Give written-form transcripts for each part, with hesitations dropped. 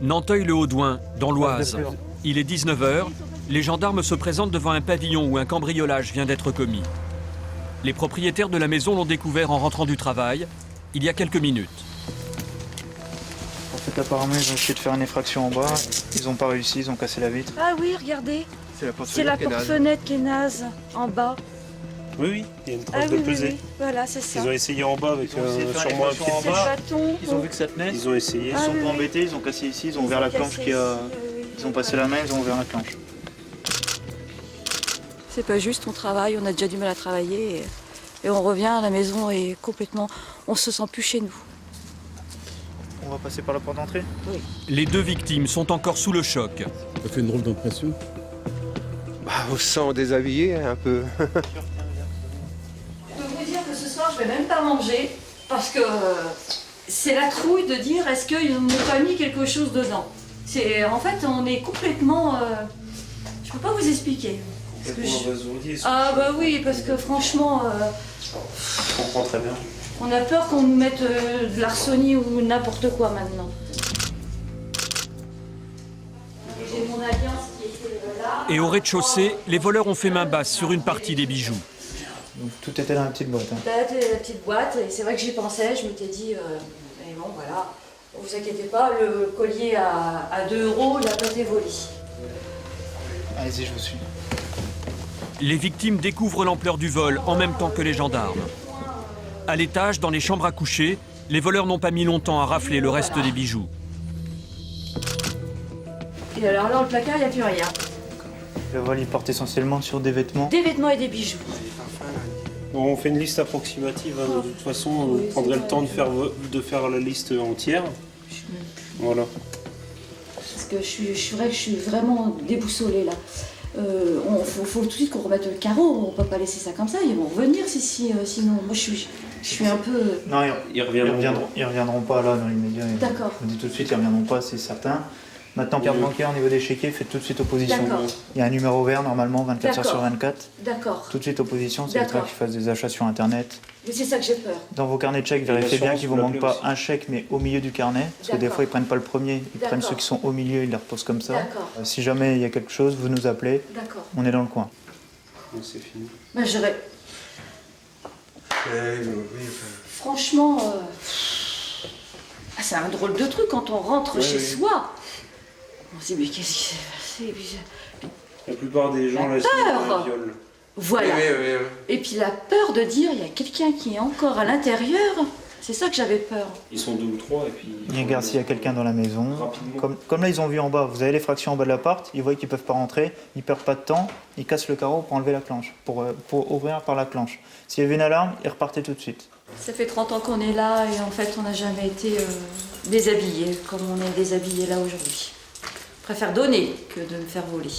Nanteuil-le-Haudouin, dans l'Oise. Il est 19 h. Les gendarmes se présentent devant un pavillon où un cambriolage vient d'être commis. Les propriétaires de la maison l'ont découvert en rentrant du travail, il y a quelques minutes. En fait, apparemment, ils ont essayé de faire une effraction en bas. Ils n'ont pas réussi, ils ont cassé la vitre. Ah oui, regardez. C'est la porte-fenêtre qui est naze, en bas. Oui, il y a une trace de pesée. Oui. Voilà, c'est ça. Ils ont essayé en bas avec sûrement un pied C'est le bâton. Ils ont vu que ça tenait. Ils ont essayé. Ils sont pas embêtés, ils ont cassé ici, ils ont ouvert la planche qui a... Ils ont passé la main, ils ont ouvert la planche. C'est pas juste, on travaille, on a déjà du mal à travailler. Et on revient à la maison et complètement... On se sent plus chez nous. On va passer par la porte d'entrée. Oui. Les deux victimes sont encore sous le choc. Ça fait une drôle d'impression. On se sent déshabillé un peu. Je peux vous dire que ce soir, je vais même pas manger parce que c'est la trouille de dire est-ce qu'ils n'ont pas mis quelque chose dedans. En fait, on est complètement... je peux pas vous expliquer. Ah bah oui, parce que franchement... Je comprends très bien. On a peur qu'on nous mette de l'arsonie ou n'importe quoi maintenant. J'ai mon alliance qui était là. Et au rez-de-chaussée, les voleurs ont fait main basse sur une partie des bijoux. Donc, tout était dans la petite boîte. La petite boîte, et c'est vrai que j'y pensais, je m'étais dit, mais bon voilà, ne vous inquiétez pas, le collier à 2 €, il n'a pas été volé. Allez-y, je vous suis. Les victimes découvrent l'ampleur du vol en même temps que les gendarmes. À l'étage, dans les chambres à coucher, les voleurs n'ont pas mis longtemps à rafler le reste des bijoux. Et alors là, dans le placard, il n'y a plus rien. Le vol, il porte essentiellement sur des vêtements. Des vêtements et des bijoux. Bon, on fait une liste approximative. De toute façon, on prendrait le temps de faire la liste entière. Voilà. Parce que je suis vraiment déboussolée là. Faut tout de suite qu'on remette le carreau, on peut pas laisser ça comme ça, ils vont revenir sinon. Moi je suis un peu... Non, ils reviendront pas là dans l'immédiat. D'accord. Je vous dis tout de suite, ils reviendront pas, c'est certain. Maintenant, carte bancaire au niveau des chéquiers, faites tout de suite opposition. D'accord. Il y a un numéro vert normalement, 24 heures sur 24. D'accord. Tout de suite opposition, c'est le cas qui fassent des achats sur internet. Mais c'est ça que j'ai peur. Dans vos carnets de chèques, vérifiez bien qu'il ne vous manque pas un chèque, mais au milieu du carnet. Parce que des fois, ils ne prennent pas le premier, ils prennent ceux qui sont au milieu, ils les reposent comme ça. Si jamais il y a quelque chose, vous nous appelez. D'accord. On est dans le coin. C'est fini. Ben, franchement, c'est un drôle de truc quand on rentre chez soi. On se dit, mais qu'est-ce qui s'est passé? La plupart des gens là, peur. violent. Voilà. Oui. Et puis la peur de dire, il y a quelqu'un qui est encore à l'intérieur. C'est ça que j'avais peur. Ils sont 2 ou 3 et puis... Ils regardent s'il y a quelqu'un dans la maison. Rapidement. Comme là, ils ont vu en bas, vous avez les fractions en bas de l'appart, ils voient qu'ils ne peuvent pas rentrer, ils ne perdent pas de temps, ils cassent le carreau pour enlever la clenche, pour ouvrir par la clenche. S'il y avait une alarme, ils repartaient tout de suite. Ça fait 30 ans qu'on est là et en fait on n'a jamais été déshabillés comme on est déshabillés là aujourd'hui. Je préfère donner que de me faire voler.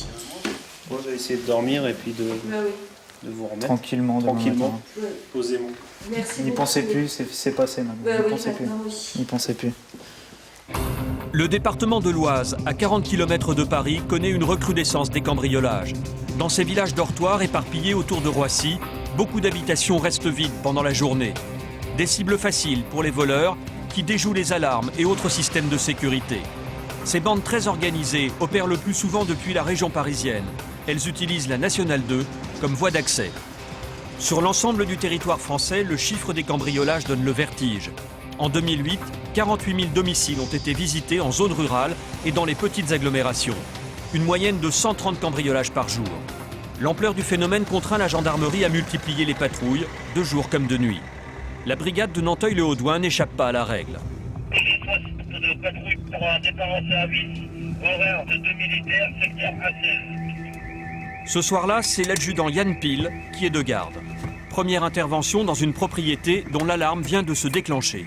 Moi, j'ai essayé de dormir et puis de vous remettre. Tranquillement. Tranquillement. Oui. Posément. Merci N'y beaucoup. pensez plus, c'est passé maintenant. N'y pensez plus. N'y pensez plus. Le département de l'Oise, à 40 km de Paris, connaît une recrudescence des cambriolages. Dans ces villages dortoirs éparpillés autour de Roissy, beaucoup d'habitations restent vides pendant la journée. Des cibles faciles pour les voleurs qui déjouent les alarmes et autres systèmes de sécurité. Ces bandes très organisées opèrent le plus souvent depuis la région parisienne. Elles utilisent la Nationale 2 comme voie d'accès. Sur l'ensemble du territoire français, le chiffre des cambriolages donne le vertige. En 2008, 48 000 domiciles ont été visités en zone rurale et dans les petites agglomérations. Une moyenne de 130 cambriolages par jour. L'ampleur du phénomène contraint la gendarmerie à multiplier les patrouilles, de jour comme de nuit. La brigade de Nanteuil-le-Haudouin n'échappe pas à la règle. De patrouille pour un départ en service, horaire de 2 militaires, secteur A16. Ce soir-là, c'est l'adjudant Yann Pile qui est de garde. Première intervention dans une propriété dont l'alarme vient de se déclencher.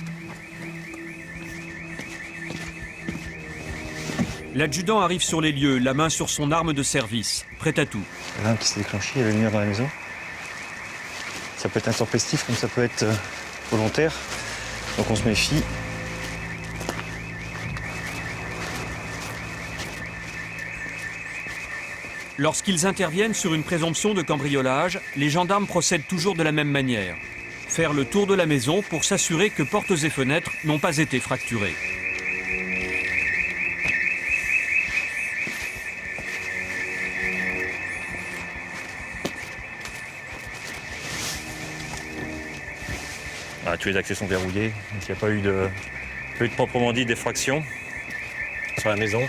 L'adjudant arrive sur les lieux, la main sur son arme de service, prêt à tout. L'alarme qui s'est déclenchée, il y avait une lumière dans la maison. Ça peut être intempestif comme ça peut être volontaire. Donc on se méfie. Lorsqu'ils interviennent sur une présomption de cambriolage, les gendarmes procèdent toujours de la même manière. Faire le tour de la maison pour s'assurer que portes et fenêtres n'ont pas été fracturées. Voilà, tous les accès sont verrouillés, donc il n'y a pas eu de proprement dit d'effraction sur la maison.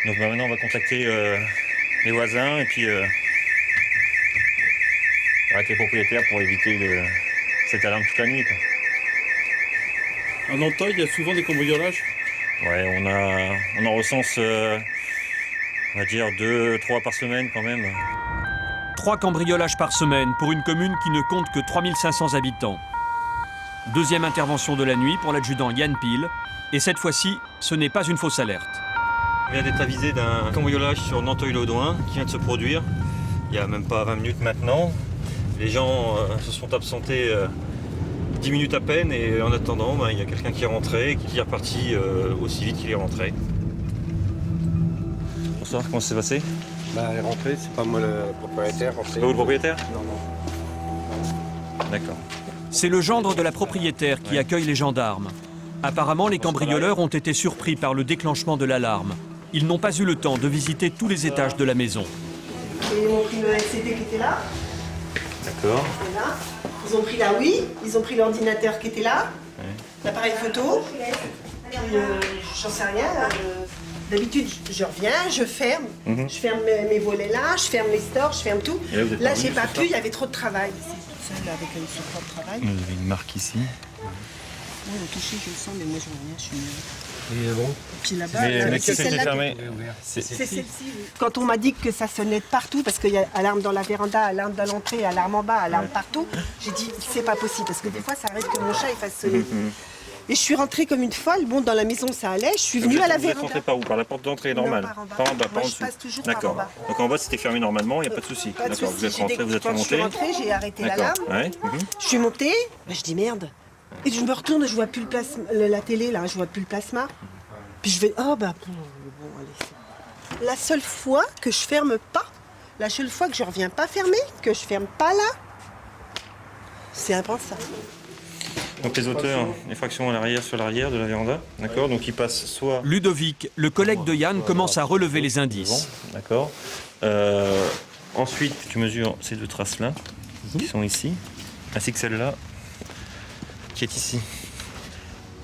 Donc maintenant on va contacter les voisins et puis avec les propriétaires pour éviter cette alarme toute la nuit, quoi. À Nanteuil, il y a souvent des cambriolages. Ouais, on en recense, on va dire 2-3 par semaine quand même. 3 cambriolages par semaine pour une commune qui ne compte que 3500 habitants. Deuxième intervention de la nuit pour l'adjudant Yann Pile. Et cette fois-ci, ce n'est pas une fausse alerte. On vient d'être avisé d'un cambriolage sur Nanteuil-l'Audouin qui vient de se produire il n'y a même pas 20 minutes maintenant. Les gens se sont absentés 10 minutes à peine et en attendant, il y a quelqu'un qui est rentré et qui est reparti aussi vite qu'il est rentré. Bonsoir, comment ça s'est passé? Elle est rentrée, c'est pas moi le propriétaire. C'est pas vous le propriétaire? Non, non. D'accord. C'est le gendre de la propriétaire qui accueille les gendarmes. Apparemment, les cambrioleurs ont été surpris par le déclenchement de l'alarme. Ils n'ont pas eu le temps de visiter tous les étages de la maison. Ils ont pris le LCD qui était là. D'accord. Voilà. Ils ont pris la Wii, ils ont pris l'ordinateur qui était là, l'appareil photo. Puis, j'en sais rien. D'habitude, je reviens, je ferme. Je ferme mes volets là, je ferme les stores, je ferme tout. Là, j'ai pas pu, il y avait trop de travail. C'est toute seule avec une surcroît de travail. Vous avez une marque ici. Oui, le toucher, je le sens, mais moi, je vois rien, je suis nulle. Et bon. Puis là-bas, Mais c'est c'est celle-là. fermé. C'est celle-ci. Oui. Quand on m'a dit que ça sonnait de partout, parce qu'il y a alarme dans la véranda, alarme dans l'entrée, alarme en bas, alarme partout, j'ai dit c'est pas possible, parce que des fois ça arrive que mon chat il fasse sonner. Et je suis rentrée comme une folle. Bon, dans la maison ça allait, je suis venue à la Vous êtes véranda. rentré par où? Par la porte d'entrée normale? Non, par en bas. Pas en bas, pas Moi, en je dessous. passe toujours par en D'accord. bas. Donc en bas c'était fermé normalement, il n'y a pas de souci. Pas de D'accord, souci. vous êtes rentré, vous êtes Quand je suis remonté. rentrée, j'ai arrêté D'accord. l'alarme. Ouais. Je suis montée, ben, je dis merde. Et je me retourne, je vois plus le plasma, la télé là, je vois plus le plasma. Puis je vais, oh bah bon, allez. La seule fois que je ferme pas, la seule fois que je reviens pas fermer, que je ferme pas là, c'est impensable. Donc les auteurs, effraction à l'arrière sur l'arrière de la véranda. D'accord, donc ils passent soit Ludovic, le collègue de Yann, commence à relever les indices. d'accord. Ensuite, tu mesures ces 2 traces-là, qui sont ici, ainsi que celle-là, qui est ici.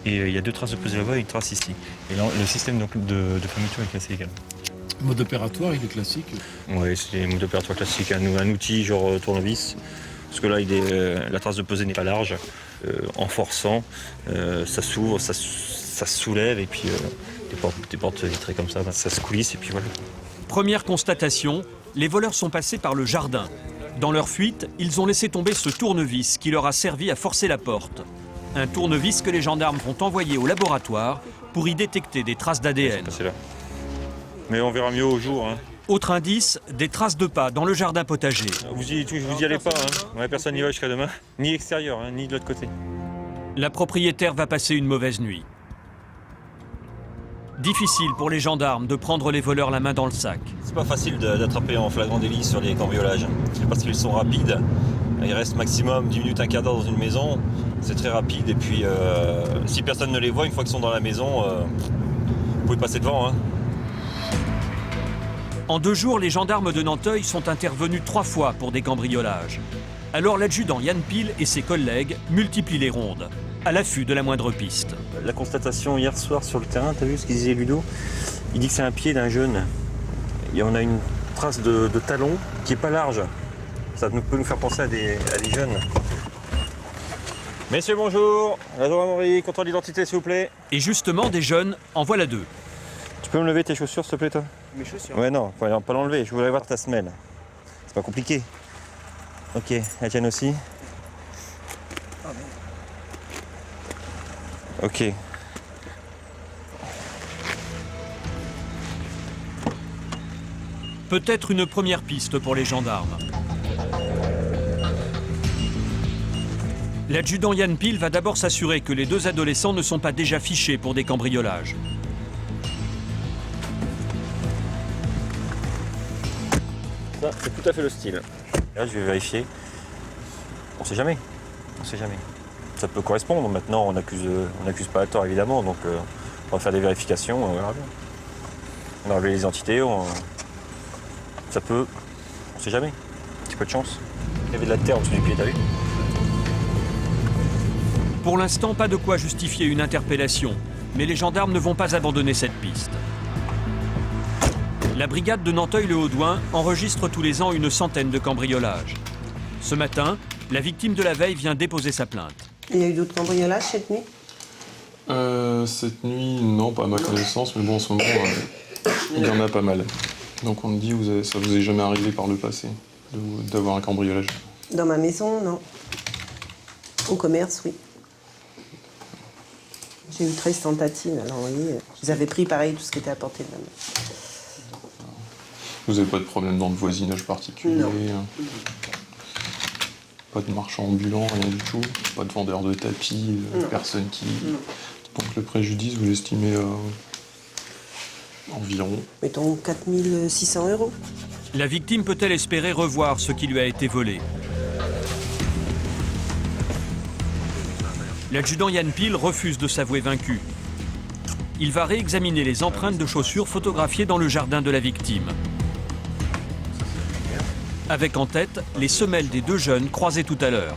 Et il y a 2 traces de pesée là-bas et une trace ici. Et là, le système donc, de fermeture est classé également. Mode opératoire, il est classique. Oui, c'est un mode opératoire classique, un outil genre tournevis. Parce que là, la trace de pesée n'est pas large. En forçant, ça s'ouvre, ça se soulève, et puis des portes vitrées comme ça, ça se coulisse, et puis voilà. Première constatation, les voleurs sont passés par le jardin. Dans leur fuite, ils ont laissé tomber ce tournevis qui leur a servi à forcer la porte. Un tournevis que les gendarmes vont envoyer au laboratoire pour y détecter des traces d'ADN. C'est là. Mais on verra mieux au jour. Hein. Autre indice, des traces de pas dans le jardin potager. Vous y allez pas, hein. Ouais, personne n'y va jusqu'à demain. Ni extérieur, hein, ni de l'autre côté. La propriétaire va passer une mauvaise nuit. Difficile pour les gendarmes de prendre les voleurs la main dans le sac. C'est pas facile d'attraper en flagrant délit sur les cambriolages. Parce qu'ils sont rapides. Il reste maximum 10 minutes, un quart d'heure dans une maison. C'est très rapide. Et puis, si personne ne les voit, une fois qu'ils sont dans la maison, vous pouvez passer devant. Hein. En 2 jours, les gendarmes de Nanteuil sont intervenus 3 fois pour des cambriolages. Alors l'adjudant Yann Pile et ses collègues multiplient les rondes, à l'affût de la moindre piste. La constatation hier soir sur le terrain, t'as vu ce qu'il disait Ludo? Il dit que c'est un pied d'un jeune. Et on a une trace de talon qui est pas large. Ça peut nous faire penser à des jeunes. Messieurs, bonjour. La gendarmerie, contrôle d'identité, s'il vous plaît. Et justement, des jeunes, en voilà 2. Tu peux me lever tes chaussures, s'il te plaît, toi? Mes chaussures. Ouais, non, faut pas l'enlever. Je voudrais voir ta semelle. C'est pas compliqué. Ok, la tienne aussi. Ok. Peut-être une première piste pour les gendarmes. L'adjudant Yann Pile va d'abord s'assurer que les 2 adolescents ne sont pas déjà fichés pour des cambriolages. Ça, c'est tout à fait le style. Là, je vais vérifier. On sait jamais. On sait jamais. Ça peut correspondre. Maintenant, on n'accuse pas à tort, évidemment. Donc, on va faire des vérifications. On verra bien. On a enlevé les identités. Ça peut. On sait jamais. peu de chance. Il y avait de la terre au-dessus du pied, t'as vu? Pour l'instant, pas de quoi justifier une interpellation, mais les gendarmes ne vont pas abandonner cette piste. La brigade de Nanteuil-le-Haudouin enregistre tous les ans une centaine de cambriolages. Ce matin, la victime de la veille vient déposer sa plainte. Il y a eu d'autres cambriolages cette nuit? Cette nuit, non, pas à ma connaissance, mais bon, en ce moment, il y en a pas mal. Donc on me dit, ça vous est jamais arrivé par le passé d'avoir un cambriolage? Dans ma maison, non. Au commerce, oui. J'ai eu 13 tentatives, alors vous voyez, ils avaient pris pareil tout ce qui était à portée de la main. Vous n'avez pas de problème dans le voisinage particulier? Non. Pas de marchand ambulant, rien du tout? Pas de vendeur de tapis, personne qui... Non. Donc le préjudice, vous l'estimez environ? Mettons 4 600 €. La victime peut-elle espérer revoir ce qui lui a été volé? L'adjudant Yann Pile refuse de s'avouer vaincu. Il va réexaminer les empreintes de chaussures photographiées dans le jardin de la victime. Avec en tête les semelles des deux jeunes croisés tout à l'heure.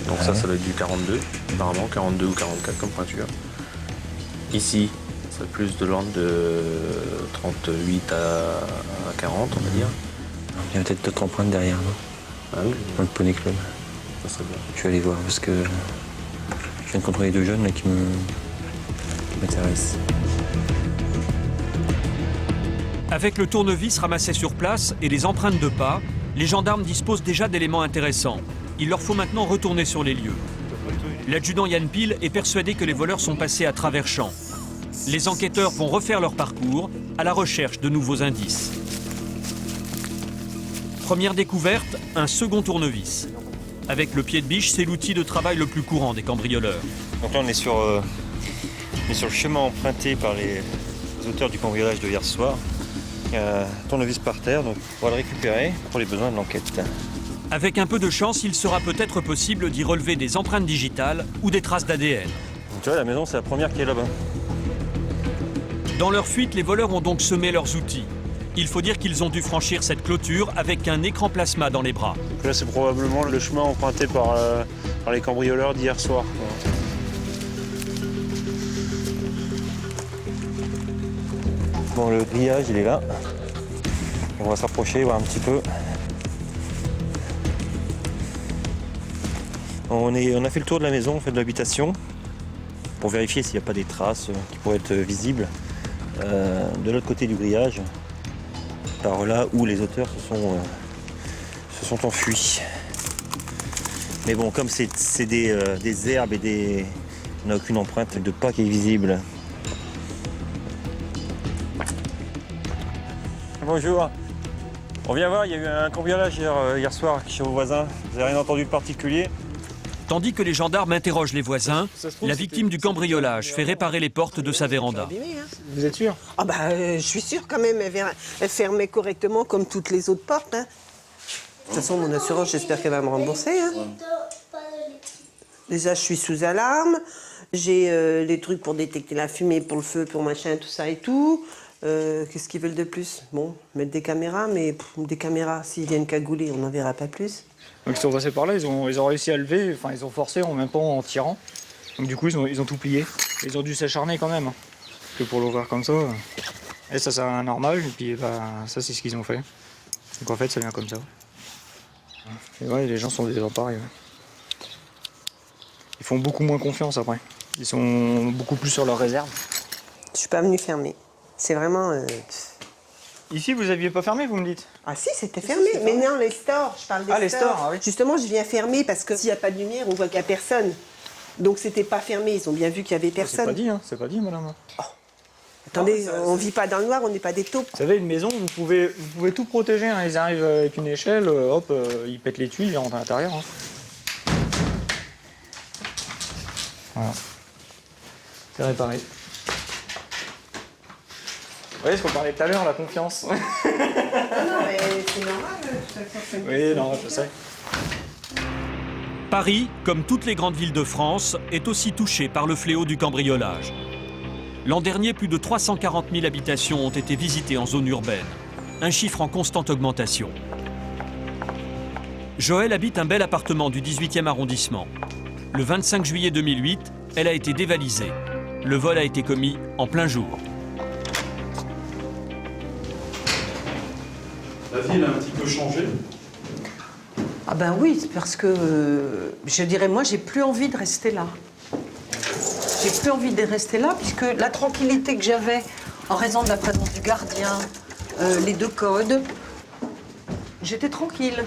Donc ça doit être du 42, apparemment, 42 ou 44 comme pointure. Ici, c'est plus de l'ordre de 38 à 40, on va dire. Il y a peut-être d'autres empreintes derrière, non? Ah oui. Dans le Poney Club. Ça serait bien. Je vais aller voir parce que je viens de contrôler deux jeunes là, qui m'intéressent. Avec le tournevis ramassé sur place et les empreintes de pas, les gendarmes disposent déjà d'éléments intéressants. Il leur faut maintenant retourner sur les lieux. L'adjudant Yann Pile est persuadé que les voleurs sont passés à travers champs. Les enquêteurs vont refaire leur parcours à la recherche de nouveaux indices. Première découverte, un second tournevis. Avec le pied de biche, c'est l'outil de travail le plus courant des cambrioleurs. Donc là on est sur le chemin emprunté par les auteurs du cambriolage de hier soir. Il y a un tournevis par terre, donc on va le récupérer pour les besoins de l'enquête. Avec un peu de chance, il sera peut-être possible d'y relever des empreintes digitales ou des traces d'ADN. Donc tu vois, la maison c'est la première qui est là-bas. Dans leur fuite, les voleurs ont donc semé leurs outils. Il faut dire qu'ils ont dû franchir cette clôture avec un écran plasma dans les bras. Là, c'est probablement le chemin emprunté par les cambrioleurs d'hier soir. Bon, le grillage, il est là. On va s'approcher, voir un petit peu. On a fait le tour de la maison, on fait de l'habitation, pour vérifier s'il n'y a pas des traces qui pourraient être visibles de l'autre côté du grillage, par là où les auteurs se sont enfuis. Mais bon, comme c'est des herbes et on n'a aucune empreinte de pas qui est visible. Bonjour. On vient voir, il y a eu un cambriolage hier soir chez vos voisins. Vous n'avez rien entendu de particulier? Tandis que les gendarmes interrogent les voisins, la victime du cambriolage fait réparer les portes de sa véranda. Vous êtes sûr? Ah je suis sûre quand même, elle fermait correctement comme toutes les autres portes. Hein. De toute façon, mon assurance, j'espère qu'elle va me rembourser. Hein. Déjà, je suis sous alarme, j'ai les trucs pour détecter la fumée, pour le feu, pour machin, tout ça et tout. Qu'est-ce qu'ils veulent de plus? Bon, mettre des caméras, mais des caméras, s'ils viennent cagouler, on n'en verra pas plus. Donc ils sont passés par là, ils ont réussi à lever, enfin ils ont forcé en même pas en tirant. Donc du coup ils ont tout plié. Ils ont dû s'acharner quand même. Hein. Parce que pour l'ouvrir comme ça, et ça c'est anormal, et puis ça c'est ce qu'ils ont fait. Donc en fait ça vient comme ça. Et ouais, les gens sont désemparés. Ouais. Ils font beaucoup moins confiance après. Ils sont beaucoup plus sur leur réserve. Je suis pas venue fermer. C'est vraiment... Ici, vous aviez pas fermé, vous me dites? Ah si, c'était fermé. Mais non, les stores, je parle des stores. Ah, les stores, ah oui. Justement, je viens fermer parce que s'il n'y a pas de lumière, on voit qu'il n'y a personne. Donc c'était pas fermé, ils ont bien vu qu'il y avait personne. C'est pas dit, madame. Oh. Attendez, on vit pas dans le noir, on n'est pas des taupes. Vous savez, une maison, vous pouvez tout protéger. Hein. Ils arrivent avec une échelle, hop, ils pètent les tuiles, ils rentrent à l'intérieur. Hein. Voilà. C'est réparé. Vous voyez ce qu'on parlait tout à l'heure, la confiance. Non, mais c'est normal, de toute façon. Oui, non, je sais. Paris, comme toutes les grandes villes de France, est aussi touché par le fléau du cambriolage. L'an dernier, plus de 340 000 habitations ont été visitées en zone urbaine. un chiffre en constante augmentation. Joëlle habite un bel appartement du 18e arrondissement. Le 25 juillet 2008, elle a été dévalisée. Le vol a été commis en plein jour. La ville a un petit peu changé. Ah ben oui, parce que je dirais, moi, j'ai plus envie de rester là. J'ai plus envie de rester là, puisque la tranquillité que j'avais en raison de la présence du gardien, les 2 codes, j'étais tranquille.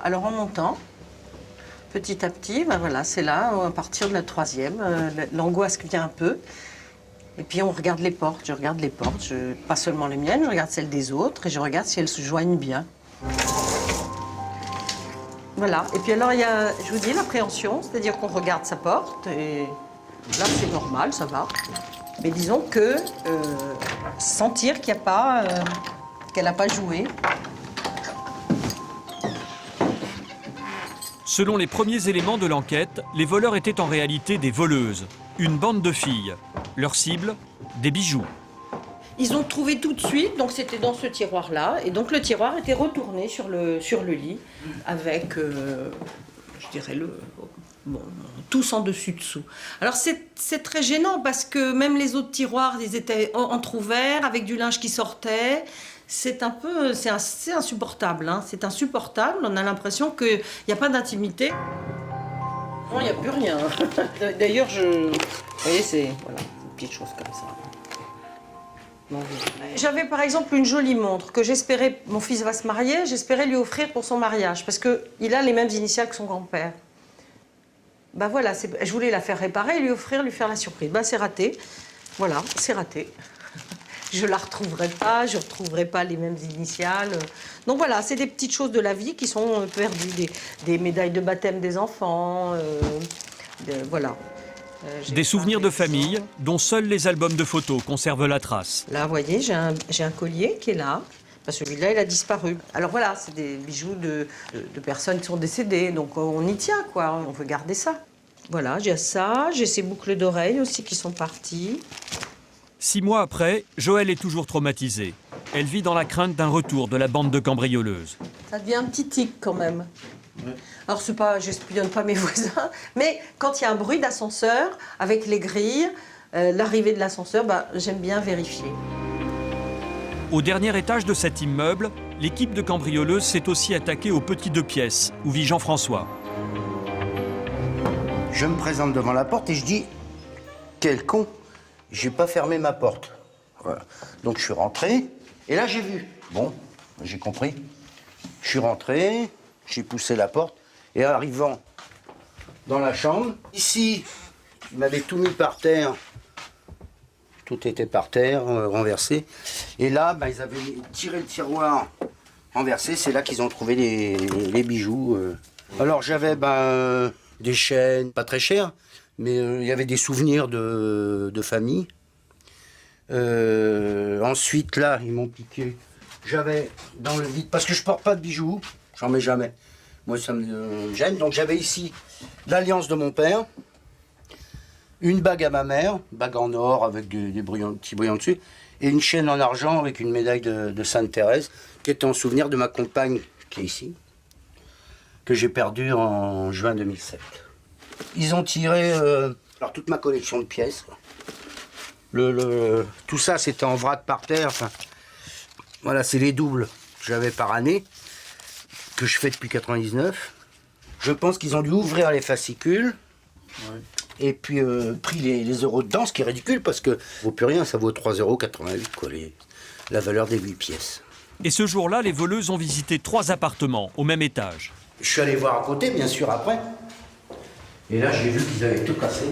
Alors en montant, petit à petit, ben voilà, c'est là, à partir de la 3e, l'angoisse vient un peu. Et puis on regarde les portes, je regarde les portes, pas seulement les miennes, je regarde celles des autres et je regarde si elles se joignent bien. Voilà, et puis alors il y a, je vous dis, l'appréhension, c'est-à-dire qu'on regarde sa porte et là c'est normal, ça va. Mais disons que sentir qu'il n'y a pas, qu'elle n'a pas joué. Selon les premiers éléments de l'enquête, les voleurs étaient en réalité des voleuses, une bande de filles. Leur cible, des bijoux. Ils ont trouvé tout de suite, donc c'était dans ce tiroir-là, et donc le tiroir était retourné sur le lit, avec, je dirais, tous en dessus-dessous. Alors c'est très gênant, parce que même les autres tiroirs, ils étaient entrouverts, avec du linge qui sortait. C'est un peu, c'est insupportable, hein. C'est insupportable, on a l'impression qu'il n'y a pas d'intimité. Non, il n'y a plus rien. D'ailleurs, vous voyez, c'est, voilà, une petite chose comme ça. J'avais par exemple une jolie montre que j'espérais, mon fils va se marier, j'espérais lui offrir pour son mariage, parce qu'il a les mêmes initiales que son grand-père. Ben voilà, je voulais la faire réparer et lui offrir, lui faire la surprise. Ben c'est raté, voilà, c'est raté. Je la retrouverai pas, je retrouverai pas les mêmes initiales. Donc voilà, c'est des petites choses de la vie qui sont perdues, des médailles de baptême des enfants, voilà. Des souvenirs de famille dont seuls les albums de photos conservent la trace. Là, vous voyez, j'ai un collier qui est là. Celui-là, il a disparu. Alors voilà, c'est des bijoux de personnes qui sont décédées. Donc on y tient, quoi. On veut garder ça. Voilà, j'ai ça. J'ai ces boucles d'oreilles aussi qui sont parties. 6 mois après, Joëlle est toujours traumatisée. Elle vit dans la crainte d'un retour de la bande de cambrioleuses. Ça devient un petit tic quand même. Ouais. Alors c'est pas, j'espionne pas mes voisins, mais quand il y a un bruit d'ascenseur avec les grilles, l'arrivée de l'ascenseur, j'aime bien vérifier. Au dernier étage de cet immeuble, l'équipe de cambrioleuses s'est aussi attaquée au petit 2 pièces, où vit Jean-François. Je me présente devant la porte et je dis « Quel con, j'ai pas fermé ma porte. » Voilà. Donc je suis rentré et là j'ai vu. Bon, j'ai compris. Je suis rentré, j'ai poussé la porte et arrivant dans la chambre, ici, ils m'avaient tout mis par terre. Tout était par terre, renversé. Et là, ils avaient tiré le tiroir renversé. C'est là qu'ils ont trouvé les bijoux. Alors j'avais des chaînes, pas très chères, mais il y avait des souvenirs de famille. Ensuite, là, ils m'ont piqué. J'avais dans le vide, parce que je porte pas de bijoux, j'en mets jamais. Moi, ça me gêne. Donc j'avais ici l'alliance de mon père, une bague à ma mère, bague en or avec des petits brillants dessus, et une chaîne en argent avec une médaille de Sainte-Thérèse, qui est en souvenir de ma compagne, qui est ici, que j'ai perdue en juin 2007. Ils ont tiré alors toute ma collection de pièces. Tout ça, c'était en vrac par terre. Enfin, voilà, c'est les doubles que j'avais par année, que je fais depuis 99. Je pense qu'ils ont dû ouvrir les fascicules. Ouais. Et puis pris les euros dedans, ce qui est ridicule parce que ça vaut plus rien, ça vaut 3,88 €, quoi, la valeur des 8 pièces. Et ce jour-là, les voleuses ont visité 3 appartements au même étage. Je suis allé voir à côté, bien sûr, après. Et là, j'ai vu qu'ils avaient tout cassé.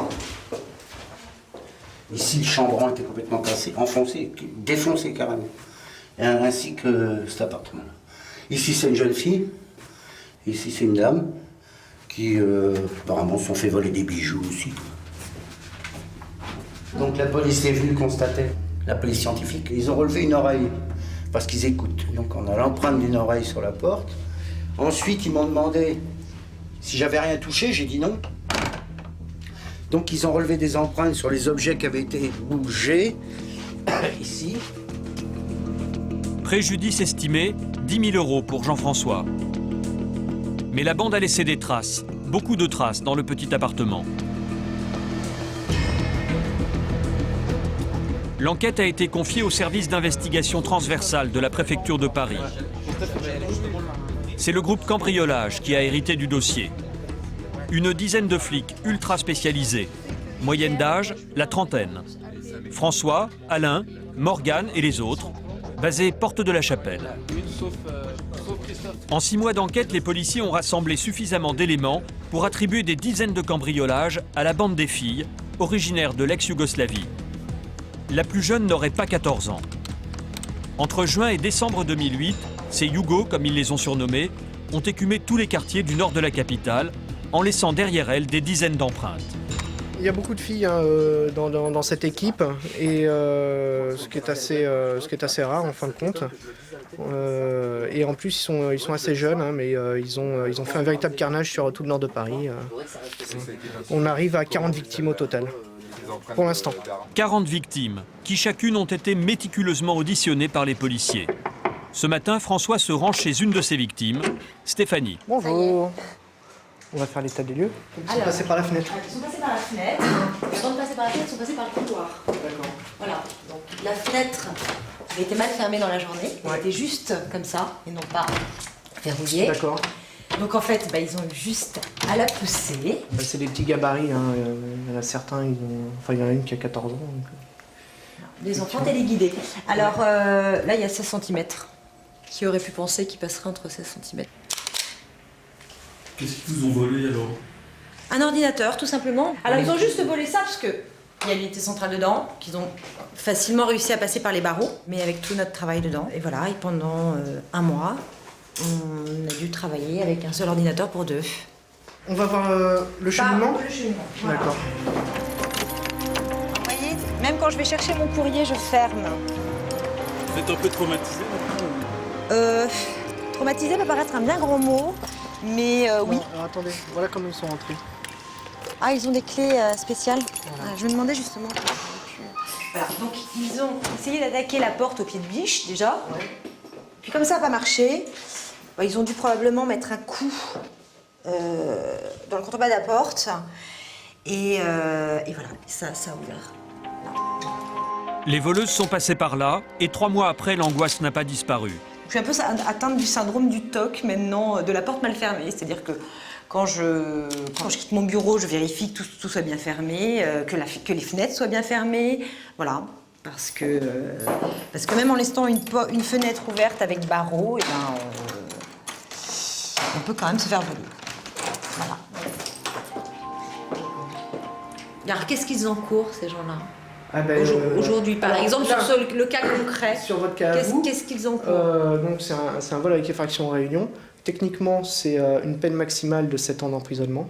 Ici, le chambranle était complètement cassé, enfoncé, défoncé carrément. Ainsi que cet appartement-là. Ici, c'est une jeune fille. Ici, c'est une dame qui, apparemment, se sont fait voler des bijoux aussi. Donc la police est venue constater, la police scientifique. Ils ont relevé une oreille, parce qu'ils écoutent. Donc on a l'empreinte d'une oreille sur la porte. Ensuite, ils m'ont demandé si j'avais rien touché, j'ai dit non. Donc ils ont relevé des empreintes sur les objets qui avaient été bougés, ici. Préjudice estimé 10 000 € pour Jean-François. Mais la bande a laissé des traces, beaucoup de traces dans le petit appartement. L'enquête a été confiée au service d'investigation transversale de la préfecture de Paris. C'est le groupe cambriolage qui a hérité du dossier. Une dizaine de flics ultra spécialisés. Moyenne d'âge, la trentaine. François, Alain, Morgane et les autres, basés porte de la Chapelle. En 6 mois d'enquête, les policiers ont rassemblé suffisamment d'éléments pour attribuer des dizaines de cambriolages à la bande des filles, originaires de l'ex-Yougoslavie. La plus jeune n'aurait pas 14 ans. Entre juin et décembre 2008, ces Yougos, comme ils les ont surnommés, ont écumé tous les quartiers du nord de la capitale, en laissant derrière elles des dizaines d'empreintes. Il y a beaucoup de filles dans cette équipe, et ce qui est assez rare en fin de compte. Et en plus, ils sont assez jeunes, mais ils ont fait un véritable carnage sur tout le nord de Paris. On arrive à 40 victimes au total, pour l'instant. 40 victimes, qui chacune ont été méticuleusement auditionnées par les policiers. Ce matin, François se rend chez une de ses victimes, Stéphanie. Bonjour. On va faire l'état des lieux. Ils sont passés par la fenêtre. Ils sont passés par la fenêtre. Et avant de passer par la fenêtre, ils sont passés par le couloir. D'accord. Voilà. Donc la fenêtre avait été mal fermée dans la journée. Elle était juste comme ça et non pas verrouillée. D'accord. Donc en fait, ils ont eu juste à la pousser. C'est des petits gabarits. Il y en a certains, il y en a une qui a 14 ans. Donc... Les enfants téléguidés. Alors là, il y a 16 cm. Qui aurait pu penser qu'il passerait entre 16 cm? Qu'est-ce qu'ils vous ont volé alors? Un ordinateur, tout simplement. Alors ils ont juste volé ça parce que il y a l'unité centrale dedans, qu'ils ont facilement réussi à passer par les barreaux, mais avec tout notre travail dedans. Et voilà, et pendant 1 mois, on a dû travailler avec un seul ordinateur pour 2. On va voir le cheminement? Le cheminement, voilà. D'accord. Vous voyez, même quand je vais chercher mon courrier, je ferme. Vous êtes un peu traumatisé? Traumatisé peut paraître un bien grand mot, mais oui. Alors, attendez, voilà comment ils sont rentrés. Ah, ils ont des clés spéciales. Voilà, je me demandais justement. Voilà, donc ils ont essayé d'attaquer la porte au pied de biche déjà. Ouais. Puis comme ça n'a pas marché, ils ont dû probablement mettre un coup dans le contrebas de la porte. Et voilà, ça a ouvert. Les voleuses sont passées par là et 3 mois après, l'angoisse n'a pas disparu. Je suis un peu atteinte du syndrome du TOC maintenant, de la porte mal fermée. C'est-à-dire que quand je quitte mon bureau, je vérifie que tout soit bien fermé, que les fenêtres soient bien fermées. Voilà. Parce que même en laissant une fenêtre ouverte avec barreaux, on peut quand même se faire voler. Voilà. Alors, qu'est-ce qu'ils encourent, ces gens-là? Aujourd'hui, par exemple, sur le cas concret, sur votre cas, qu'est-ce qu'ils encourent? Donc c'est un vol avec effraction en réunion. Techniquement, c'est une peine maximale de 7 ans d'emprisonnement.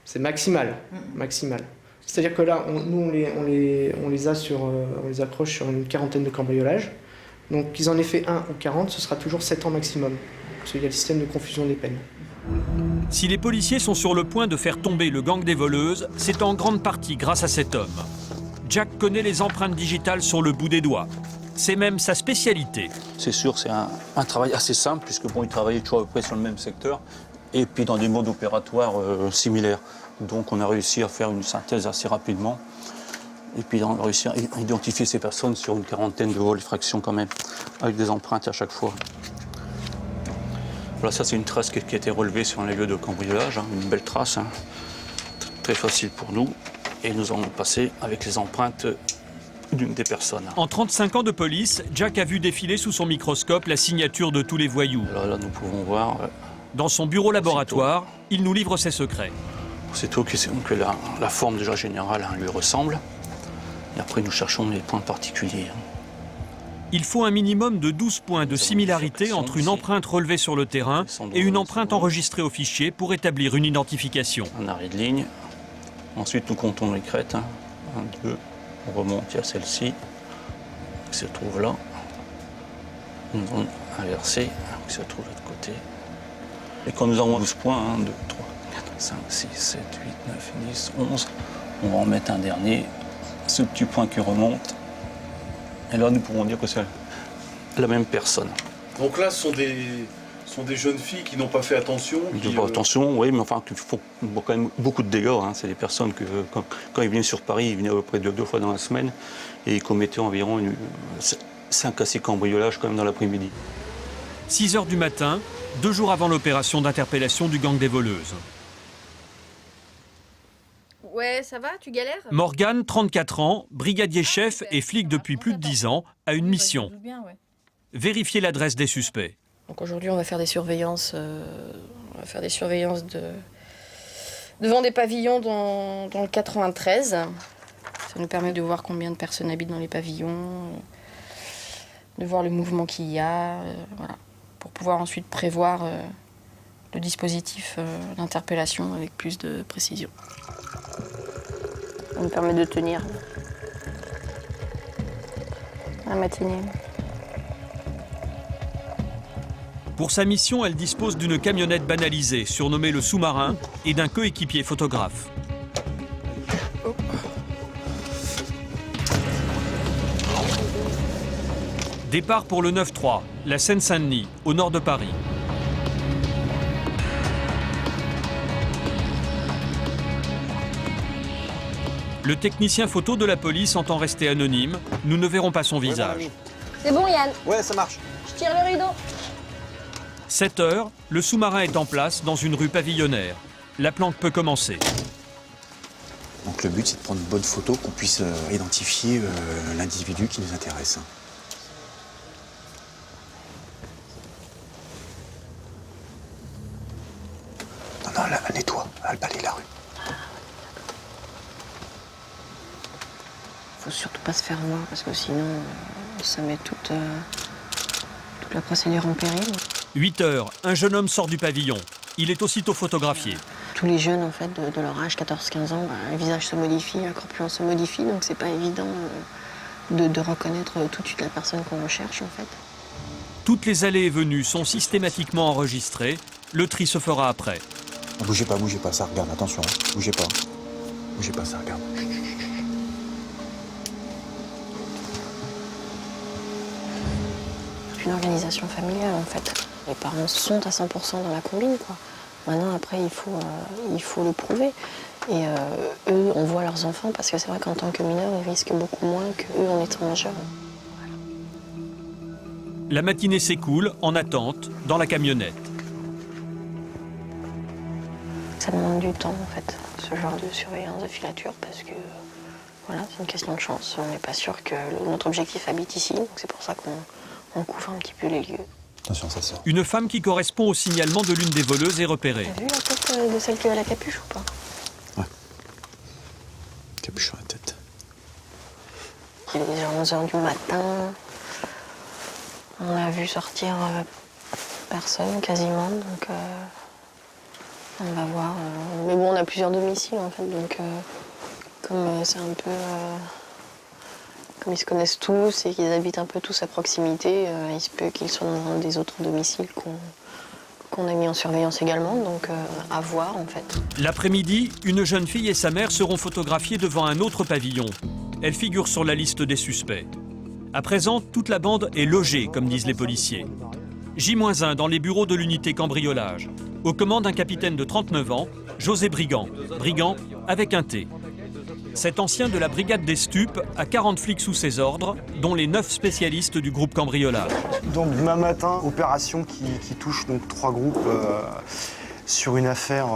C'est maximal, maximal. C'est-à-dire que là, on les accroche sur une quarantaine de cambriolages. Donc qu'ils en aient fait 1 ou 40, ce sera toujours 7 ans maximum. Parce qu'il y a le système de confusion des peines. Si les policiers sont sur le point de faire tomber le gang des voleuses, c'est en grande partie grâce à cet homme. Jack connaît les empreintes digitales sur le bout des doigts. C'est même sa spécialité. C'est sûr, c'est un travail assez simple, puisque il travaillait toujours à peu près sur le même secteur, et puis dans des modes opératoires similaires. Donc on a réussi à faire une synthèse assez rapidement, et puis on a réussi à identifier ces personnes sur une quarantaine de vols fractions quand même, avec des empreintes à chaque fois. Voilà, ça c'est une trace qui a été relevée sur un lieu de cambriolage, une belle trace, très facile pour nous. Et nous allons passer avec les empreintes d'une des personnes. En 35 ans de police, Jack a vu défiler sous son microscope la signature de tous les voyous. Là nous pouvons voir... Dans son bureau laboratoire, il nous livre ses secrets. Aussitôt que la forme déjà générale lui ressemble. Et après, nous cherchons les points particuliers. Il faut un minimum de 12 points de similarité entre une empreinte relevée sur le terrain et une empreinte enregistrée au fichier pour établir une identification. Un arrêt de ligne. Ensuite, nous comptons les crêtes. 1, 2, on remonte, il y a celle-ci qui se trouve là. Une zone inversée qui se trouve de l'autre côté. Et quand nous avons 12 points, 1, 2, 3, 4, 5, 6, 7, 8, 9, 10, 11, on va en mettre un dernier, ce petit point qui remonte. Et là, nous pourrons dire que c'est la même personne. Donc là, ce sont des jeunes filles qui n'ont pas fait attention. Ils n'ont pas attention, oui, mais enfin, ils font quand même beaucoup de dégâts. Hein. C'est des personnes que, quand ils venaient sur Paris, ils venaient à peu près 2 fois dans la semaine et ils commettaient environ 5 à 6 cambriolages quand même dans l'après-midi. 6 h du matin, 2 jours avant l'opération d'interpellation du gang des voleuses. Ouais, ça va, tu galères? Morgane, 34 ans, brigadier chef et flic depuis plus de 10 ans, a une mission. Vérifier l'adresse des suspects. Donc aujourd'hui, on va faire des surveillances, devant des pavillons dans le 93. Ça nous permet de voir combien de personnes habitent dans les pavillons, de voir le mouvement qu'il y a, voilà, pour pouvoir ensuite prévoir le dispositif d'interpellation avec plus de précision. Ça nous permet de tenir la matinée. Pour sa mission, elle dispose d'une camionnette banalisée, surnommée le sous-marin, et d'un coéquipier photographe. Départ pour le 9-3, la Seine-Saint-Denis, au nord de Paris. Le technicien photo de la police entend rester anonyme. Nous ne verrons pas son visage. C'est bon, Yann? Ouais, ça marche. Je tire le rideau. 7 h, le sous-marin est en place dans une rue pavillonnaire. La planque peut commencer. Donc le but, c'est de prendre une bonne photo, qu'on puisse identifier l'individu qui nous intéresse. Non, là, nettoie, elle balaye la rue. Faut surtout pas se faire voir parce que sinon ça met toute la procédure en péril. 8 h, un jeune homme sort du pavillon. Il est aussitôt photographié. Tous les jeunes en fait de leur âge, 14-15 ans, le visage se modifie, la corpulence se modifie, donc c'est pas évident de reconnaître tout de suite la personne qu'on recherche en fait. Toutes les allées et venues sont systématiquement enregistrées. Le tri se fera après. Bougez pas, ça regarde, attention, hein. Bougez pas, ça regarde. Une organisation familiale en fait. Les parents sont à 100% dans la combine quoi. Maintenant après il faut le prouver. Et eux on voit leurs enfants parce que c'est vrai qu'en tant que mineurs ils risquent beaucoup moins qu'eux en étant majeurs. La matinée s'écoule en attente dans la camionnette. Ça demande du temps en fait, ce genre de surveillance de filature parce que voilà, c'est une question de chance. On n'est pas sûr que notre objectif habite ici, donc c'est pour ça qu'on couvre un petit peu les lieux. Attention, ça sort. Une femme qui correspond au signalement de l'une des voleuses est repérée. T'as vu la tête de celle qui a la capuche ou pas? Ouais. Capuche sur la tête. Il est déjà 11 h du matin. On a vu sortir personne quasiment, donc on va voir. Mais bon, on a plusieurs domiciles en fait, donc comme c'est un peu... Comme ils se connaissent tous et qu'ils habitent un peu tous à proximité, il se peut qu'ils soient dans un des autres domiciles qu'on a mis en surveillance également, donc à voir en fait. L'après-midi, une jeune fille et sa mère seront photographiées devant un autre pavillon. Elle figure sur la liste des suspects. À présent, toute la bande est logée, comme disent les policiers. J-1 dans les bureaux de l'unité cambriolage. Aux commandes, un capitaine de 39 ans, José Brigand. Brigand avec un T. Cet ancien de la brigade des stupes a 40 flics sous ses ordres, dont les 9 spécialistes du groupe cambriolage. Donc demain matin, opération qui touche donc 3 groupes sur une affaire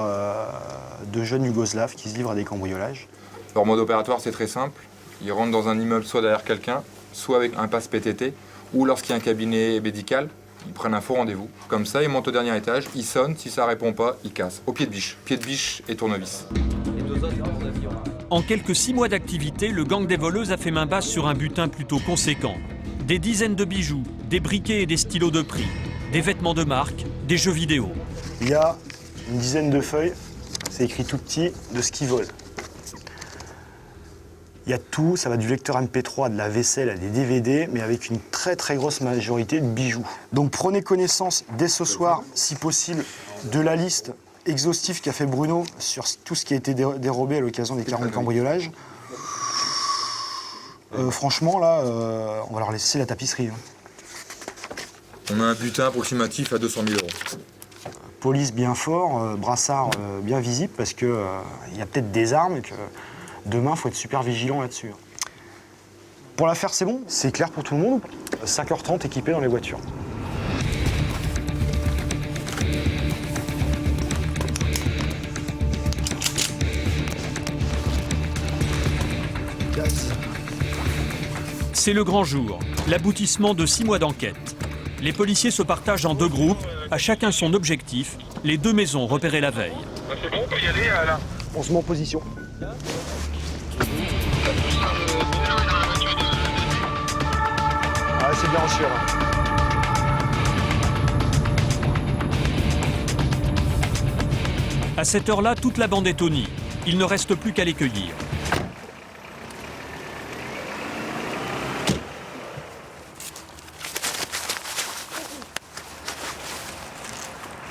de jeunes yougoslaves qui se livrent à des cambriolages. Leur mode opératoire, c'est très simple. Ils rentrent dans un immeuble soit derrière quelqu'un, soit avec un passe PTT, ou lorsqu'il y a un cabinet médical, ils prennent un faux rendez-vous. Comme ça, ils montent au dernier étage, ils sonnent, si ça ne répond pas, ils cassent. Au pied de biche et tournevis. En quelques 6 mois d'activité, le gang des voleuses a fait main basse sur un butin plutôt conséquent. Des dizaines de bijoux, des briquets et des stylos de prix, des vêtements de marque, des jeux vidéo. Il y a une dizaine de feuilles, c'est écrit tout petit, de ce qu'ils volent. Il y a tout, ça va du lecteur MP3 à de la vaisselle à des DVD, mais avec une très très grosse majorité de bijoux. Donc prenez connaissance dès ce soir, si possible, de la liste exhaustive qu'a fait Bruno sur tout ce qui a été dérobé à l'occasion des 40 cambriolages. Franchement, là, on va leur laisser la tapisserie. On a un butin approximatif à 200 000 €. Police bien fort, brassard bien visible, parce qu'il y a peut-être des armes et que demain, il faut être super vigilant là-dessus. Pour l'affaire, c'est bon, c'est clair pour tout le monde. 5h30 équipés dans les voitures. C'est le grand jour, l'aboutissement de 6 mois d'enquête. Les policiers se partagent en 2 groupes, à chacun son objectif, les 2 maisons repérées la veille. C'est bon, on peut y aller là. On se met en position. Ah, c'est bien reçu là. À cette heure-là, toute la bande est au nid. Il ne reste plus qu'à les cueillir.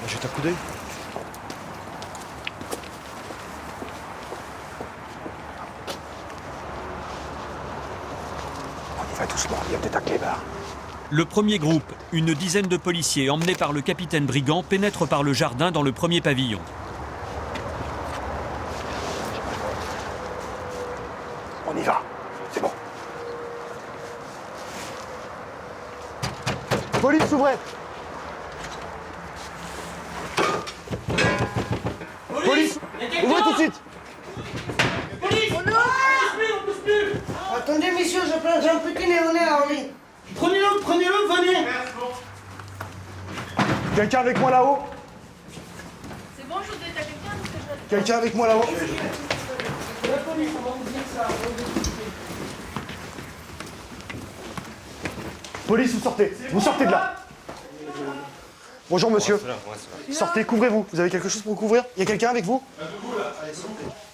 Jette un coup d'œil. On y va doucement, il y a peut-être un clébard. Le premier groupe, une dizaine de policiers emmenés par le capitaine Brigand, pénètre par le jardin dans le premier pavillon. On y va, c'est bon. Police s'ouvrait. Police, ouvrez tout de suite. Police! Attendez, messieurs, j'ai un petit néoné à enlever. Prenez-le, venez! Quelqu'un avec moi là-haut? C'est bon, je vous ai quelqu'un parce que je... Quelqu'un avec moi là-haut? La police, on va vous dire ça. Police, vous sortez de là. Bonjour monsieur. Sortez, couvrez-vous. Vous avez quelque chose pour vous couvrir? Il y a quelqu'un avec vous?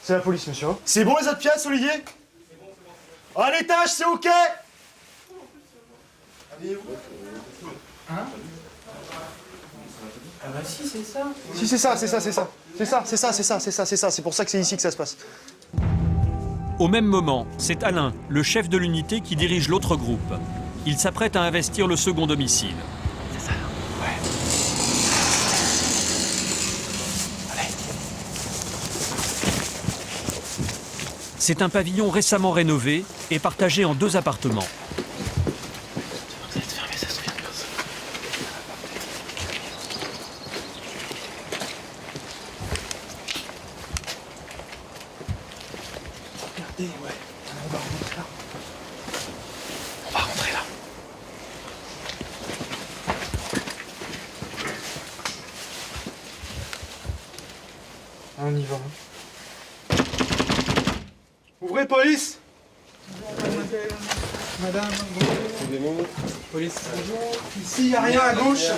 C'est la police, monsieur. C'est bon les autres pièces, Olivier? À l'étage, c'est ok? Hein? Ah bah si, c'est ça. Si, c'est ça. C'est pour ça que c'est ici que ça se passe. Au même moment, c'est Alain, le chef de l'unité, qui dirige l'autre groupe. Il s'apprête à investir le second domicile. C'est ça, ouais. Allez. C'est un pavillon récemment rénové et partagé en 2 appartements. Regardez, ouais. On va remonter là. On va rentrer là. On y va. Ouvrez, police! Madame, bonjour. Police. Bonjour. Ici, il n'y a rien à gauche.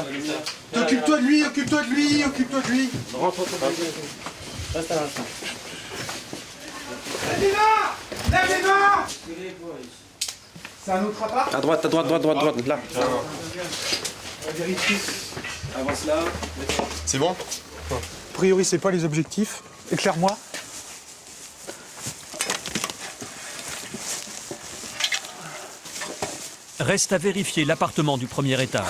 Occupe-toi de lui. Rentre. Reste à l'instant. Lève les mains! C'est un autre appart? À droite, là. On vérifie. Avance là. C'est bon? A priori, c'est pas les objectifs. Éclaire-moi. Reste à vérifier l'appartement du premier étage.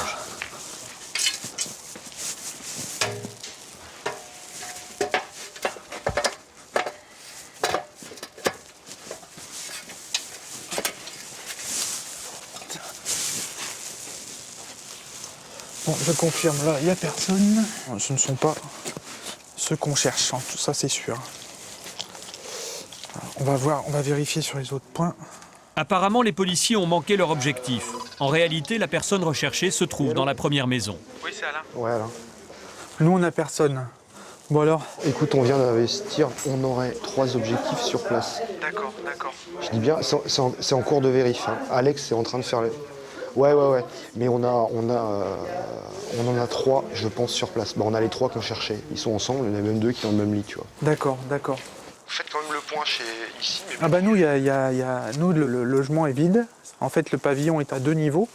Bon, je confirme, là, il n'y a personne. Ce ne sont pas ceux qu'on cherche, hein. Tout ça c'est sûr. Alors, on va vérifier sur les autres points. Apparemment, les policiers ont manqué leur objectif. En réalité, la personne recherchée se trouve dans la première maison. Oui, c'est Alain. Ouais, Alain. Nous, on n'a personne. Bon alors? Écoute, on vient d'investir, on aurait 3 objectifs sur place. D'accord. Je dis bien, c'est en cours de vérif, hein. Alex est en train de faire le... Ouais. Mais on en a 3, je pense, sur place. Bah, on a les 3 qu'on cherchait. Ils sont ensemble, il y en a même 2 qui sont dans le même lit, tu vois. D'accord. Vous faites quand même le point ici. Mais... Ah bah nous, nous le logement est vide. En fait, le pavillon est à 2 niveaux.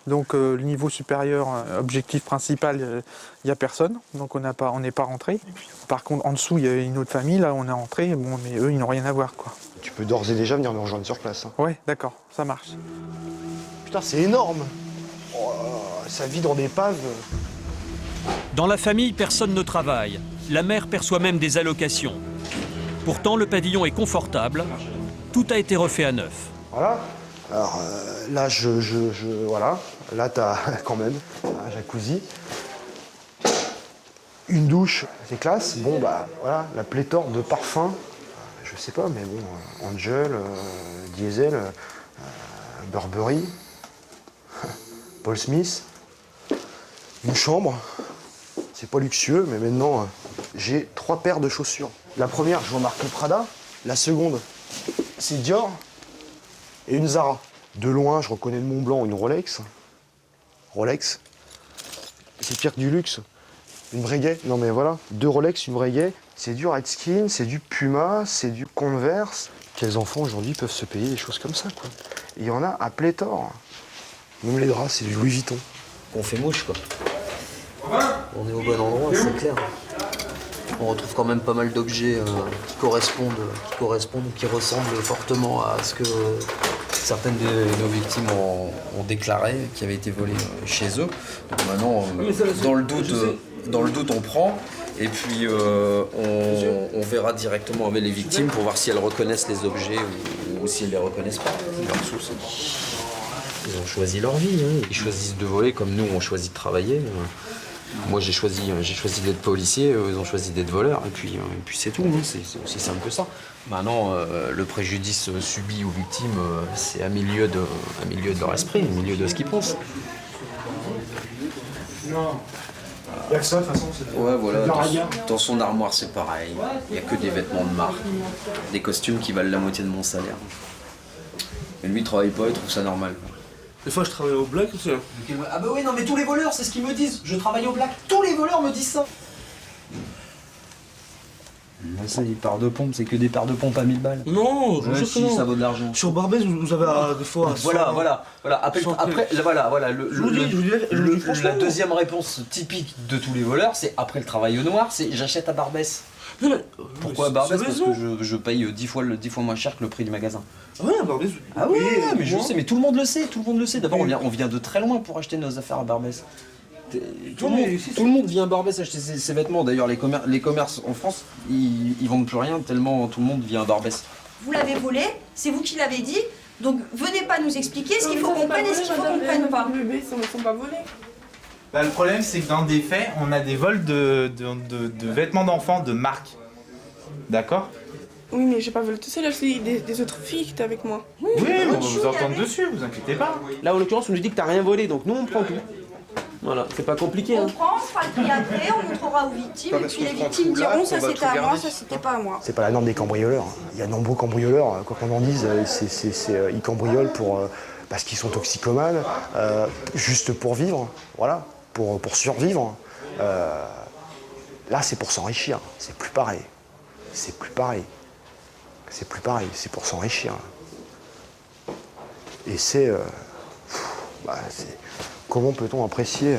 Donc le niveau supérieur, objectif principal, il n'y a personne. Donc on n'est pas rentré. Par contre, en dessous, il y a une autre famille. Là, on est rentré. Bon, mais eux, ils n'ont rien à voir, quoi. Tu peux d'ores et déjà venir nous rejoindre sur place. Hein. Ouais, d'accord, ça marche. Putain, c'est énorme. Oh, ça vit dans des paves. Dans la famille, personne ne travaille. La mère perçoit même des allocations. Pourtant, le pavillon est confortable. Tout a été refait à neuf. Voilà. Alors là, voilà. Là, t'as quand même un jacuzzi. Une douche, c'est classe. Bon, bah voilà, la pléthore de parfums. Je sais pas, mais bon, Angel, Diesel, Burberry, Paul Smith. Une chambre. C'est pas luxueux, mais maintenant, j'ai 3 paires de chaussures. La première, je vois marqué Prada. La seconde, c'est Dior. Et une Zara. De loin, je reconnais le Mont Blanc, une Rolex. Rolex. C'est pire que du luxe. Une Breguet. Non mais voilà, 2 Rolex, une Breguet. C'est du Redskins, c'est du Puma, c'est du Converse. Quels enfants aujourd'hui peuvent se payer des choses comme ça, quoi. Il y en a à pléthore. Même les draps, c'est du Louis Vuitton. On fait mouche, quoi. On est au bon endroit, c'est clair. On retrouve quand même pas mal d'objets qui correspondent ou qui ressemblent fortement à ce que certaines de nos victimes ont déclaré, qui avaient été volés chez eux. Donc maintenant, dans le doute, on prend. Et puis on verra directement avec les victimes pour voir si elles reconnaissent les objets ou si elles les reconnaissent pas. Leur souci. Ils ont choisi leur vie, hein. Ils choisissent de voler comme nous on choisit de travailler. Moi j'ai choisi d'être policier, ils ont choisi d'être voleurs, et puis c'est tout, hein. C'est aussi simple que ça. Maintenant, le préjudice subi aux victimes, c'est à milieu de leur esprit, à milieu de ce qu'ils pensent. Non. Il y a que ça, de toute façon, c'est ouais, voilà. Dans son armoire, c'est pareil. Il n'y a que des vêtements de marque, des costumes qui valent la moitié de mon salaire. Mais lui, il travaille pas, il trouve ça normal. Des fois, je travaille au black aussi. Hein. Ah bah oui, non mais tous les voleurs, c'est ce qu'ils me disent. Je travaille au black. Tous les voleurs me disent ça. Ça, les paires de pompes, c'est que des paires de pompes à 1000 balles. Non, je si, ça vaut de l'argent. Sur Barbès, vous avez des fois... Voilà. Après, la deuxième réponse typique de tous les voleurs, c'est après le travail au noir, c'est j'achète à Barbès. Pourquoi à Barbès? Parce que je paye 10 fois moins cher que le prix du magasin. Ah ouais, à Barbès. Ah oui, mais je sais, mais tout le monde le sait, D'abord, on vient de très loin pour acheter nos affaires à Barbès. Tout le monde vient à Barbès acheter ses vêtements. D'ailleurs, les commerces en France, ils vendent plus rien tellement tout le monde vient à Barbès. Vous l'avez volé, c'est vous qui l'avez dit, donc venez pas nous expliquer ce qu'il faut qu'on prenne et ce qu'il faut qu'on prenne pas. Les bébés ne sont pas volés. Bah, le problème, c'est que dans des faits, on a des vols de vêtements d'enfants de marque. D'accord? Oui, mais j'ai pas volé tout seul, là, c'est des autres filles qui étaient avec moi. Oui, mais on va vous entendre dessus, vous inquiétez pas. Là, en l'occurrence, on nous dit que t'as rien volé, donc nous, on prend tout. Voilà, c'est pas compliqué. On prend, on fera le prix après, on montrera aux victimes, et puis les victimes diront ça c'était à moi, ça c'était pas à moi. C'est pas la norme des cambrioleurs. Il y a de nombreux cambrioleurs, quoi qu'on en dise, ils cambriolent parce qu'ils sont toxicomanes, juste pour vivre, voilà, pour survivre. Là, c'est pour s'enrichir, c'est plus pareil. C'est pour s'enrichir. Et c'est... Comment peut-on apprécier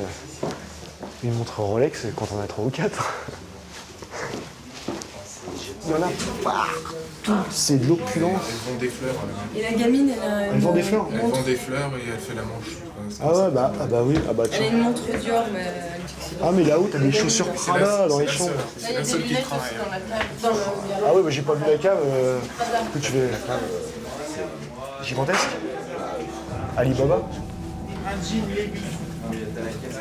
une montre Rolex quand on a 3 ou 4? Il y en a partout, c'est de l'opulence. Elles vendent des fleurs. Et la gamine, elle vend des fleurs. Elle vend des fleurs et elle fait la manche. Ah ouais, bah oui, tiens. Elle a une montre Dior, mais elle dit que c'est... Ah mais là-haut, t'as des chaussures Prada dans les chambres. Là, il y a des lunettes aussi dans la cave. Ah ouais, bah j'ai pas vu la cave. Que tu veux la cave gigantesque. Alibaba.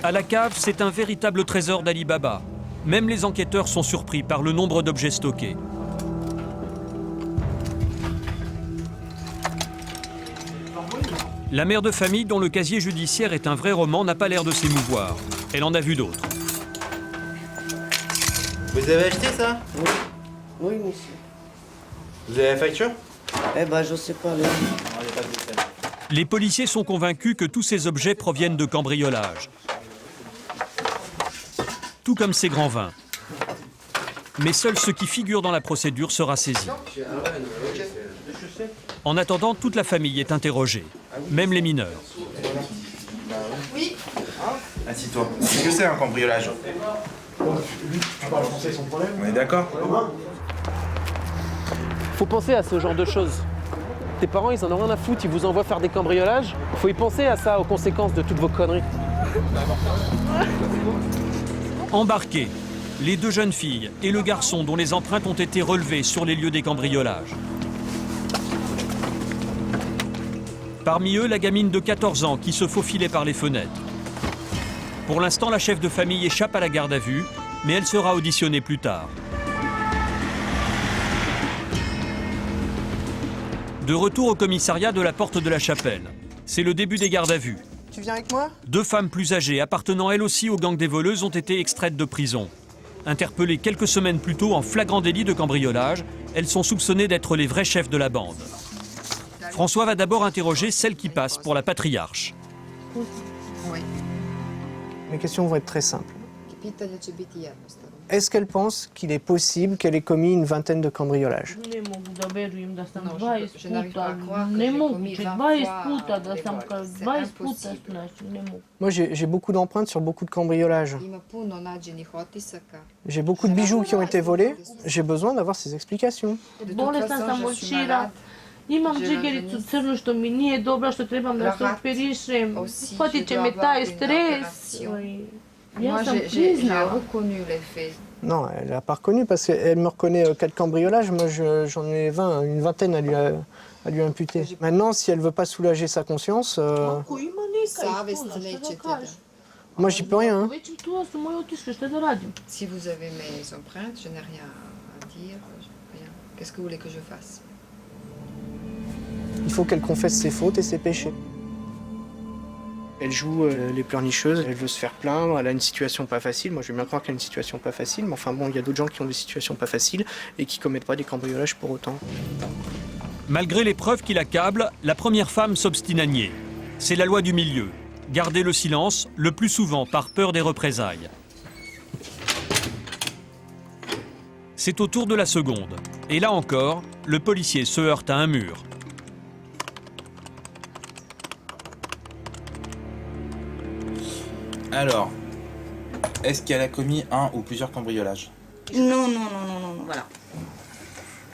À la cave, c'est un véritable trésor d'Alibaba. Même les enquêteurs sont surpris par le nombre d'objets stockés. La mère de famille, dont le casier judiciaire est un vrai roman, n'a pas l'air de s'émouvoir. Elle en a vu d'autres. Vous avez acheté ça? Oui. Oui, monsieur. Vous avez la facture? Eh ben, je sais pas. Les policiers sont convaincus que tous ces objets proviennent de cambriolage. Tout comme ces grands vins. Mais seul ce qui figure dans la procédure sera saisi. En attendant, toute la famille est interrogée, même les mineurs. Oui. Assis-toi. Qu'est-ce que c'est un cambriolage? Tu parles français sans problème? On est d'accord? Faut penser à ce genre de choses. Tes parents, ils en ont rien à foutre, ils vous envoient faire des cambriolages. Faut y penser à ça, aux conséquences de toutes vos conneries. Embarqués, les deux jeunes filles et le garçon dont les empreintes ont été relevées sur les lieux des cambriolages. Parmi eux, la gamine de 14 ans qui se faufilait par les fenêtres. Pour l'instant, la chef de famille échappe à la garde à vue, mais elle sera auditionnée plus tard. De retour au commissariat de la Porte de la Chapelle. C'est le début des gardes à vue. Tu viens avec moi? Deux femmes plus âgées, appartenant elles aussi au gang des voleuses, ont été extraites de prison. Interpellées quelques semaines plus tôt en flagrant délit de cambriolage, elles sont soupçonnées d'être les vrais chefs de la bande. François va d'abord interroger celle qui passe pour la patriarche. Mes questions vont être très simples. Est-ce qu'elle pense qu'il est possible qu'elle ait commis une vingtaine de cambriolages? Moi, j'ai beaucoup d'empreintes sur beaucoup de cambriolages. J'ai beaucoup de bijoux qui ont été volés. J'ai besoin d'avoir ces explications. Imam džigericu crnu što mi nije dobra, što trebam da se operišem. Hvatit će me taj stres. Ja sam priznala. Non, elle n'a pas reconnu parce qu'elle me reconnaît 4 cambriolages. Moi, j'en ai 20, une vingtaine à lui imputer. Maintenant, si elle ne veut pas soulager sa conscience, moi, j'y peux rien. Hein. Si vous avez mes empreintes, je n'ai rien à dire. Rien. Qu'est-ce que vous voulez que je fasse? Il faut qu'elle confesse ses fautes et ses péchés. Elle joue les pleurnicheuses, elle veut se faire plaindre, elle a une situation pas facile. Moi, je veux bien croire qu'elle a une situation pas facile, mais enfin bon, il y a d'autres gens qui ont des situations pas faciles et qui commettent pas des cambriolages pour autant. Malgré les preuves qui l'accablent, la première femme s'obstine à nier. C'est la loi du milieu. Garder le silence, le plus souvent par peur des représailles. C'est au tour de la seconde. Et là encore, le policier se heurte à un mur. Alors, est-ce qu'elle a commis un ou plusieurs cambriolages? Non. Voilà.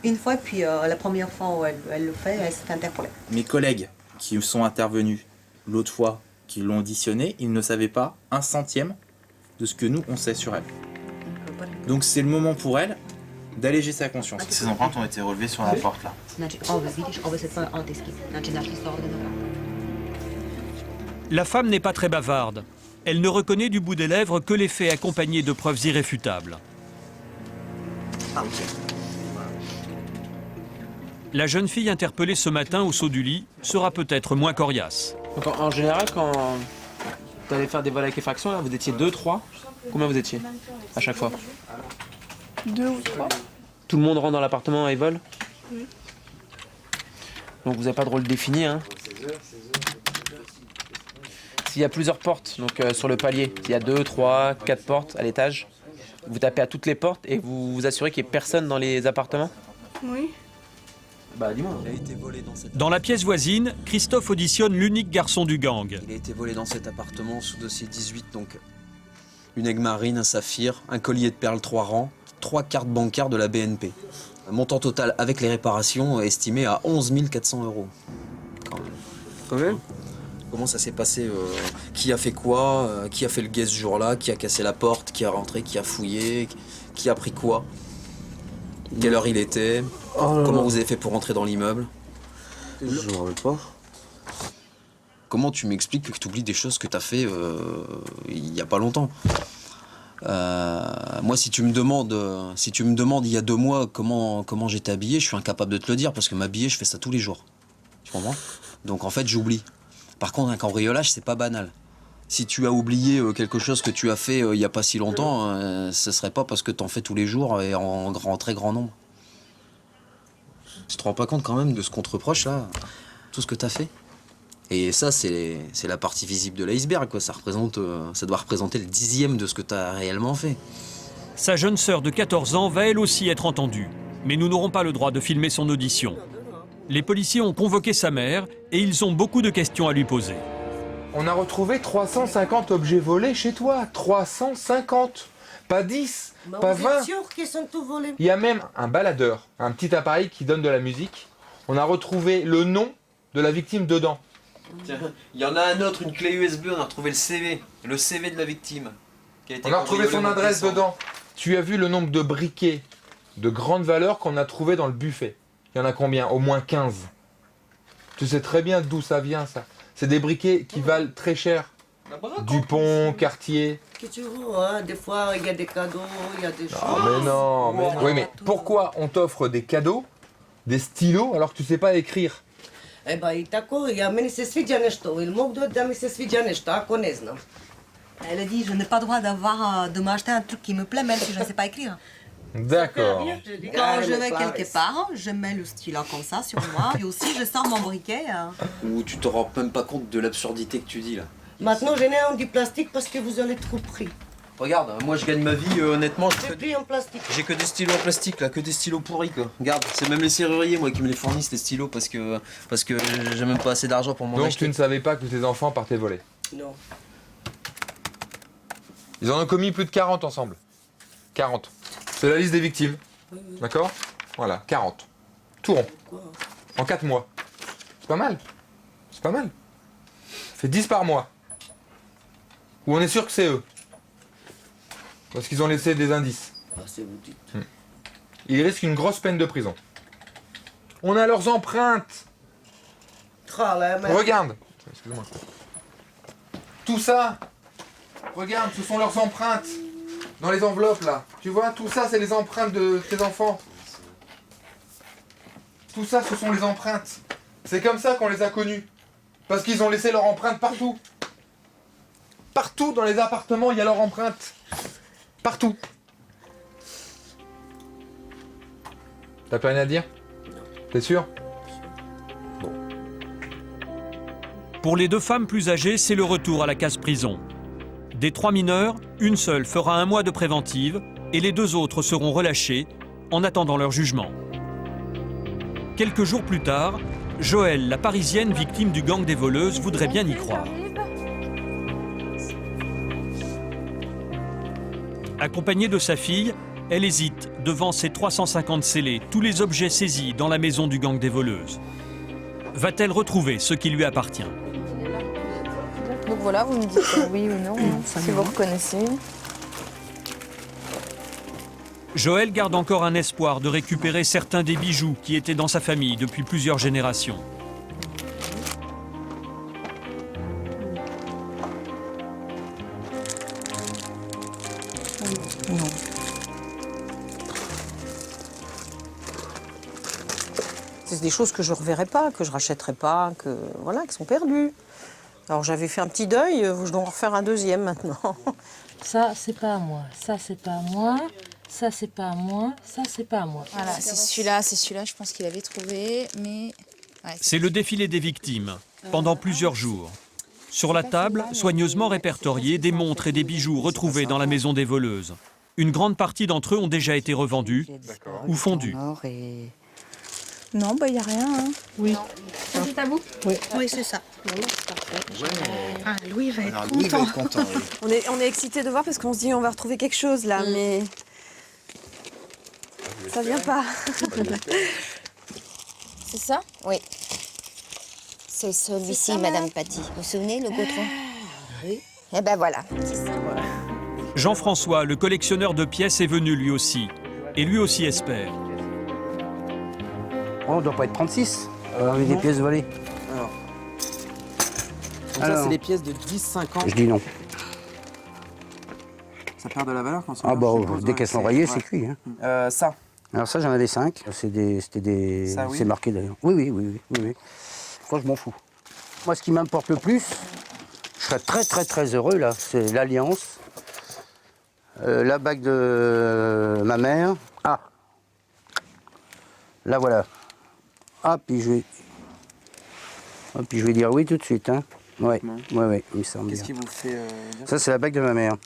Une fois, puis la première fois où elle le fait, elle s'est interpellée. Mes collègues qui sont intervenus l'autre fois, qui l'ont auditionné, ils ne savaient pas un centième de ce que nous, on sait sur elle. Donc c'est le moment pour elle d'alléger sa conscience. Ces empreintes ont été relevées sur la porte, là. La femme n'est pas très bavarde. Elle ne reconnaît du bout des lèvres que les faits accompagnés de preuves irréfutables. La jeune fille interpellée ce matin au saut du lit sera peut-être moins coriace. Donc en général, quand vous allez faire des vols avec effraction, là, vous étiez 2, 3? Combien vous étiez à chaque fois? 2 ou 3. Tout le monde rentre dans l'appartement et vole? Oui. Donc vous n'avez pas de rôle défini, hein? S'il y a plusieurs portes, donc sur le palier, s'il y a 2, 3, 4 portes à l'étage, vous tapez à toutes les portes et vous vous assurez qu'il n'y ait personne dans les appartements? Oui. Bah dis-moi. Dans la pièce voisine, Christophe auditionne l'unique garçon du gang. Il a été volé dans cet appartement sous dossier 18, donc une aigle marine, un saphir, un collier de perles 3 rangs, 3 cartes bancaires de la BNP. Un montant total avec les réparations estimé à 11 400 €. Quand même. Comment ça s'est passé? Qui a fait quoi? Qui a fait le guet ce jour-là? Qui a cassé la porte? Qui a rentré? Qui a fouillé? Qui a pris quoi? Quelle heure il était? Comment vous avez fait pour rentrer dans l'immeuble? Je me rappelle pas. Comment tu m'expliques que tu oublies des choses que tu as fait il n'y a pas longtemps? Moi, si tu me demandes il y a 2 mois comment j'étais habillé, je suis incapable de te le dire parce que m'habiller, je fais ça tous les jours. Tu comprends? Donc en fait, j'oublie. Par contre, un cambriolage, c'est pas banal. Si tu as oublié quelque chose que tu as fait il n'y a pas si longtemps, ce serait pas parce que tu en fais tous les jours et en très grand nombre. Tu te rends pas compte quand même de ce qu'on te reproche là? Tout ce que tu as fait? Et ça, c'est la partie visible de l'iceberg, quoi. Ça doit représenter le 10e de ce que tu as réellement fait. Sa jeune sœur de 14 ans va elle aussi être entendue. Mais nous n'aurons pas le droit de filmer son audition. Les policiers ont convoqué sa mère et ils ont beaucoup de questions à lui poser. On a retrouvé 350 objets volés chez toi. 350. Pas 10, pas 20. sûr qu'ils sont tous volés. Il y a même un baladeur, un petit appareil qui donne de la musique. On a retrouvé le nom de la victime dedans. Tiens, il y en a un autre, une clé USB, on a retrouvé le CV de la victime. Qui a été On a retrouvé son cambriolé adresse au mois de décembre. dedans. Tu as vu le nombre de briquets de grande valeur qu'on a trouvé dans le buffet. Il y en a combien? Au moins 15. Tu sais très bien d'où ça vient, ça. C'est des briquets qui valent très cher. Dupont, Cartier. Que tu vois, hein, des fois il y a des cadeaux, il y a des choses. Ah mais non, mais non. Oui, mais pourquoi on t'offre des cadeaux, des stylos, alors que tu sais pas écrire? Eh ben, и тако, я мене се свиđa nešto, il mog да ми се свиđa nešto, ako ne znam. Elle a dit, je n'ai pas le droit de m'acheter un truc qui me plaît, même si je ne sais pas écrire. D'accord. Quand je vais quelque part, je mets le stylo comme ça sur moi, et aussi je sors mon briquet. Ou tu te rends même pas compte de l'absurdité que tu dis là. Maintenant, je n'ai un du plastique parce que vous avez trop pris. Regarde, moi je gagne ma vie, honnêtement, J'ai pris en plastique. j'ai que des stylos en plastique là, que des stylos pourris quoi. Regarde, c'est même les serruriers moi qui me les fournissent les stylos parce que j'ai même pas assez d'argent pour m'en Donc acheter. tu ne savais pas que tes enfants partaient voler? Non. Ils en ont commis plus de 40 ensemble. 40. C'est la liste des victimes. D'accord? Voilà, 40. Tout rond. En 4 mois. C'est pas mal. C'est pas mal. Ça fait 10 par mois. Ou on est sûr que c'est eux. Parce qu'ils ont laissé des indices. Ah, c'est vous dites. Ils risquent une grosse peine de prison. On a leurs empreintes. Regarde. Excuse-moi. Tout ça. Regarde, ce sont leurs empreintes. Dans les enveloppes là. Tu vois, tout ça c'est les empreintes de tes enfants. Tout ça ce sont les empreintes. C'est comme ça qu'on les a connus. Parce qu'ils ont laissé leurs empreintes partout. Partout dans les appartements, il y a leurs empreintes. Partout. T'as plus rien à dire? T'es sûr? Pour les deux femmes plus âgées, c'est le retour à la case prison. Des 3 mineurs, une seule fera 1 mois de préventive et les 2 autres seront relâchés en attendant leur jugement. Quelques jours plus tard, Joëlle, la Parisienne victime du gang des voleuses, voudrait bien y croire. Accompagnée de sa fille, elle hésite devant ses 350 scellés, tous les objets saisis dans la maison du gang des voleuses. Va-t-elle retrouver ce qui lui appartient? Donc voilà, vous me dites oui ou non, si vous reconnaissez. Joëlle garde encore un espoir de récupérer certains des bijoux qui étaient dans sa famille depuis plusieurs générations. Non. C'est des choses que je ne reverrai pas, que je rachèterai pas, que voilà, qui sont perdues. Alors j'avais fait un petit deuil, je dois en refaire un deuxième maintenant. Ça, c'est pas à moi. Ça, c'est pas à moi. Ça, c'est pas à moi. Ça, c'est pas à moi. Voilà, c'est celui-là, je pense qu'il avait trouvé, mais... Ouais, C'est le défilé des victimes, pendant plusieurs jours. Sur la table, soigneusement répertoriés, des montres et des bijoux retrouvés dans la maison des voleuses. Une grande partie d'entre eux ont déjà été revendus ou fondus. Non, bah il n'y a rien. Hein. Oui. C'est à vous? Oui. Oui, c'est ça. Ah, Louis va être Alors, content. Louis va être content, oui. On est excités de voir parce qu'on se dit on va retrouver quelque chose là, mais ça vient pas. C'est ça? Oui. C'est celui-ci, Madame Paty. Vous vous souvenez, le Gautron? Oui. Eh ben voilà, c'est ça. Jean-François, le collectionneur de pièces, est venu lui aussi. Et lui aussi espère. Oh, on doit pas être 36 avec des pièces volées. Alors. Ça, c'est des pièces de 10-5 ans. Je dis non. Ça perd de la valeur quand ça Ah bah, je suppose, dès ouais, qu'elles sont c'est- rayées, ouais. c'est cuit. Hein. Ça. Alors ça, j'en avais 5. C'était des... Ça, oui. C'est marqué d'ailleurs. Oui. Moi, je m'en fous. Moi, ce qui m'importe le plus, je serais très heureux, là, c'est l'Alliance, la bague de ma mère. Ah, là, voilà. Ah, puis je vais dire oui tout de suite. Hein. Ouais, il me semble Qu'est-ce bien. qui vous fait dire Ça, c'est la bague de ma mère.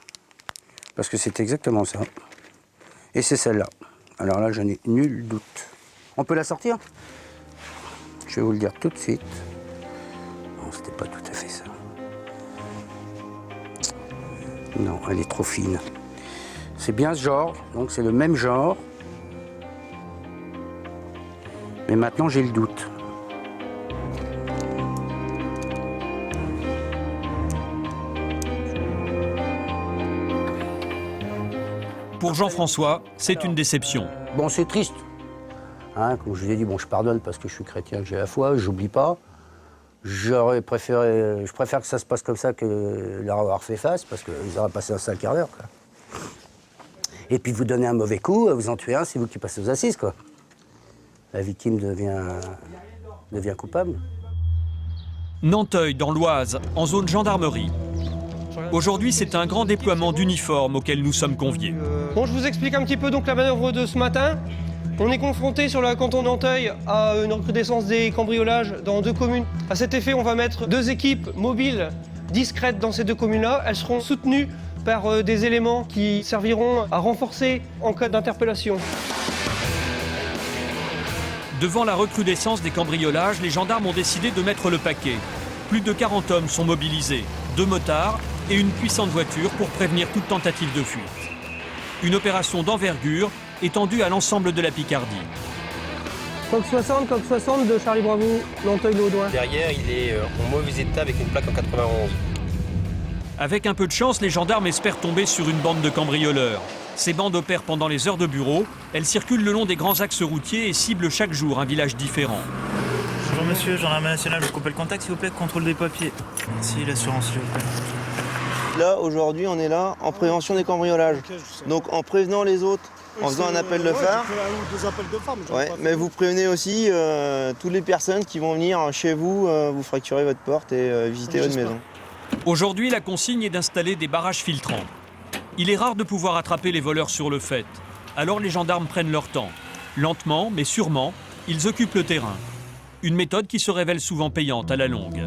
Parce que c'est exactement ça. Et c'est celle-là. Alors là, je n'ai nul doute. On peut la sortir? Je vais vous le dire tout de suite. Non, c'était pas tout à fait ça. Non, elle est trop fine. C'est bien ce genre, donc c'est le même genre. Mais maintenant, j'ai le doute. Pour Jean-François, c'est une déception. Bon, c'est triste. Hein, comme je vous ai dit, bon, je pardonne parce que je suis chrétien, que j'ai la foi, j'oublie pas. Je préfère que ça se passe comme ça que leur avoir fait face, parce qu'ils auraient passé un sale quart d'heure. Et puis vous donnez un mauvais coup, vous en tuez un, c'est vous qui passez aux assises, quoi. La victime devient coupable. Nanteuil, dans l'Oise, en zone gendarmerie. Aujourd'hui, c'est un grand déploiement d'uniformes auquel nous sommes conviés. Bon, je vous explique un petit peu donc la manœuvre de ce matin. On est confronté sur le canton de Nanteuil à une recrudescence des cambriolages dans 2 communes. À cet effet, on va mettre 2 équipes mobiles discrètes dans ces 2 communes-là. Elles seront soutenues par des éléments qui serviront à renforcer en cas d'interpellation. Devant la recrudescence des cambriolages, les gendarmes ont décidé de mettre le paquet. Plus de 40 hommes sont mobilisés, 2 motards et une puissante voiture pour prévenir toute tentative de fuite. Une opération d'envergure étendue à l'ensemble de la Picardie. Coq 60 de Charlie Bravo, Nanteuil-le-Haudouin. Derrière, il est en mauvais état avec une plaque en 91. Avec un peu de chance, les gendarmes espèrent tomber sur une bande de cambrioleurs. Ces bandes opèrent pendant les heures de bureau. Elles circulent le long des grands axes routiers et ciblent chaque jour un village différent. Bonjour monsieur, gendarmerie nationale, vous coupez le contact s'il vous plaît, contrôle des papiers. Merci, l'assurance s'il vous plaît. Là, aujourd'hui, on est là en prévention des cambriolages. Donc en prévenant les autres, en faisant un appel de phare. Ouais, mais vous prévenez aussi toutes les personnes qui vont venir chez vous, vous fracturer votre porte et visiter votre maison. Aujourd'hui, la consigne est d'installer des barrages filtrants. Il est rare de pouvoir attraper les voleurs sur le fait. Alors les gendarmes prennent leur temps. Lentement, mais sûrement, ils occupent le terrain. Une méthode qui se révèle souvent payante à la longue.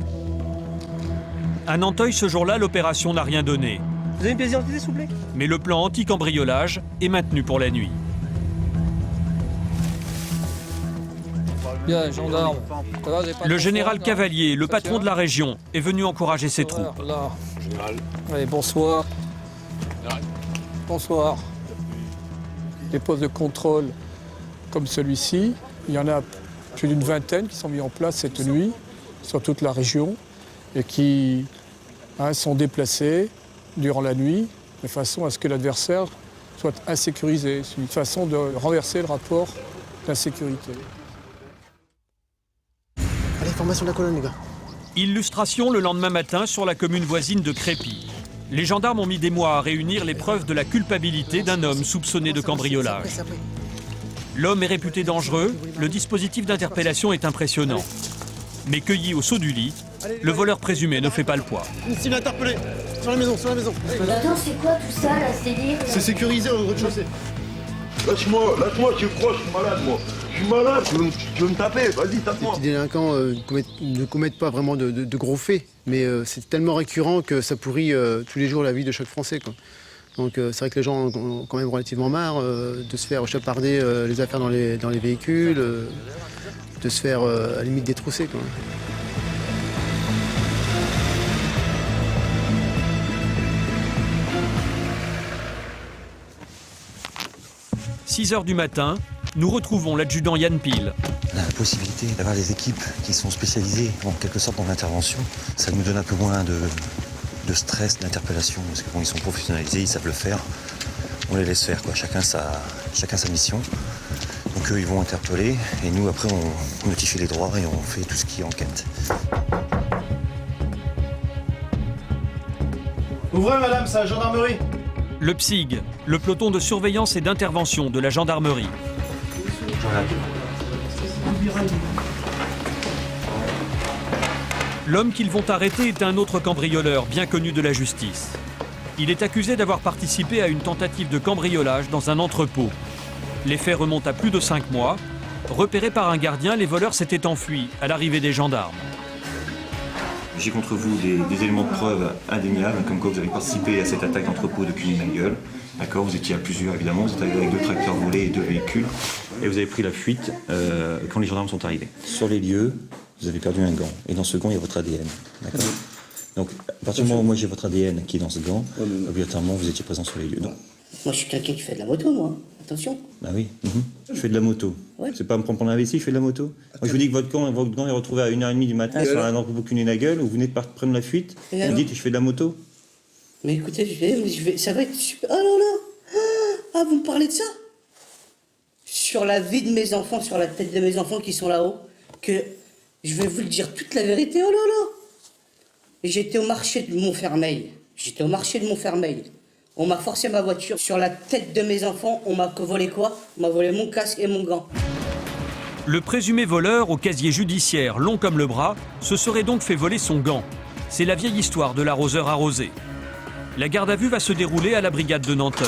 À Nanteuil, ce jour-là, l'opération n'a rien donné. Vous avez une pièce d'identité, s'il vous plaît? Mais le plan anti-cambriolage est maintenu pour la nuit. Bien, gendarme. Le général Cavalier, le patron de la région, est venu encourager ses troupes. Là. Allez, bonsoir. Bonsoir. Des postes de contrôle comme celui-ci, il y en a plus d'une vingtaine qui sont mis en place cette nuit sur toute la région et qui sont déplacés durant la nuit de façon à ce que l'adversaire soit insécurisé. C'est une façon de renverser le rapport d'insécurité. Allez, formation de la colonne, les gars. Illustration le lendemain matin sur la commune voisine de Crépy. Les gendarmes ont mis des mois à réunir les preuves de la culpabilité d'un homme soupçonné de cambriolage. L'homme est réputé dangereux, le dispositif d'interpellation est impressionnant. Mais cueilli au saut du lit, le voleur présumé ne fait pas le poids. Il est interpellé, sur la maison, sur la maison. Attends, c'est quoi tout ça là? C'est sécurisé au rez-de-chaussée. Lâche-moi, je suis crois, je suis malade moi. Je suis malade, tu veux me taper, vas-y, tape-moi. Les délinquants ne commettent pas vraiment de gros faits, mais c'est tellement récurrent que ça pourrit tous les jours la vie de chaque Français, quoi. Donc c'est vrai que les gens ont quand même relativement marre de se faire chaparder les affaires dans les véhicules, de se faire à la limite détrousser, quoi. 6 h du matin, nous retrouvons l'adjudant Yann Pile. La possibilité d'avoir des équipes qui sont spécialisées en quelque sorte dans l'intervention, ça nous donne un peu moins de stress, d'interpellation, parce que bon, ils sont professionnalisés, ils savent le faire. On les laisse faire, quoi. Chacun sa mission. Donc eux, ils vont interpeller, et nous, après, on notifie les droits et on fait tout ce qui est enquête. Ouvrez, madame, c'est la gendarmerie. Le PSIG, le peloton de surveillance et d'intervention de la gendarmerie. L'homme qu'ils vont arrêter est un autre cambrioleur bien connu de la justice. Il est accusé d'avoir participé à une tentative de cambriolage dans un entrepôt. Les faits remontent à plus de 5 mois. Repérés par un gardien, les voleurs s'étaient enfuis à l'arrivée des gendarmes. J'ai contre vous des éléments de preuve indéniables, comme quoi vous avez participé à cette attaque d'entrepôt de Cuny-Magueule. D'accord, vous étiez à plusieurs évidemment, vous êtes arrivé avec 2 tracteurs volés et 2 véhicules. Et vous avez pris la fuite quand les gendarmes sont arrivés. Sur les lieux, vous avez perdu un gant. Et dans ce gant, il y a votre ADN. D'accord. Donc, à partir du moment où moi j'ai votre ADN qui est dans ce gant, obligatoirement vous étiez présent sur les lieux. Donc, moi je suis quelqu'un qui fait de la moto, moi. Attention. bah oui, je fais de la moto. Ouais. C'est pas me prendre pour l'investi, je fais de la moto. Moi je vous dis que votre gant est retrouvé à 1h30 du matin sur un entrepôt Cuny-Magueule, où vous venez de prendre la fuite, vous me dites je fais de la moto. Mais écoutez, ça va être super. Oh là là. Ah, vous me parlez de ça? Sur la vie de mes enfants, sur la tête de mes enfants qui sont là-haut, que je vais vous le dire toute la vérité, oh là là. J'étais au marché de Montfermeil. On m'a forcé ma voiture. Sur la tête de mes enfants, on m'a volé quoi? On m'a volé mon casque et mon gant. Le présumé voleur, au casier judiciaire long comme le bras, se serait donc fait voler son gant. C'est la vieille histoire de l'arroseur arrosé. La garde à vue va se dérouler à la brigade de Nanteuil.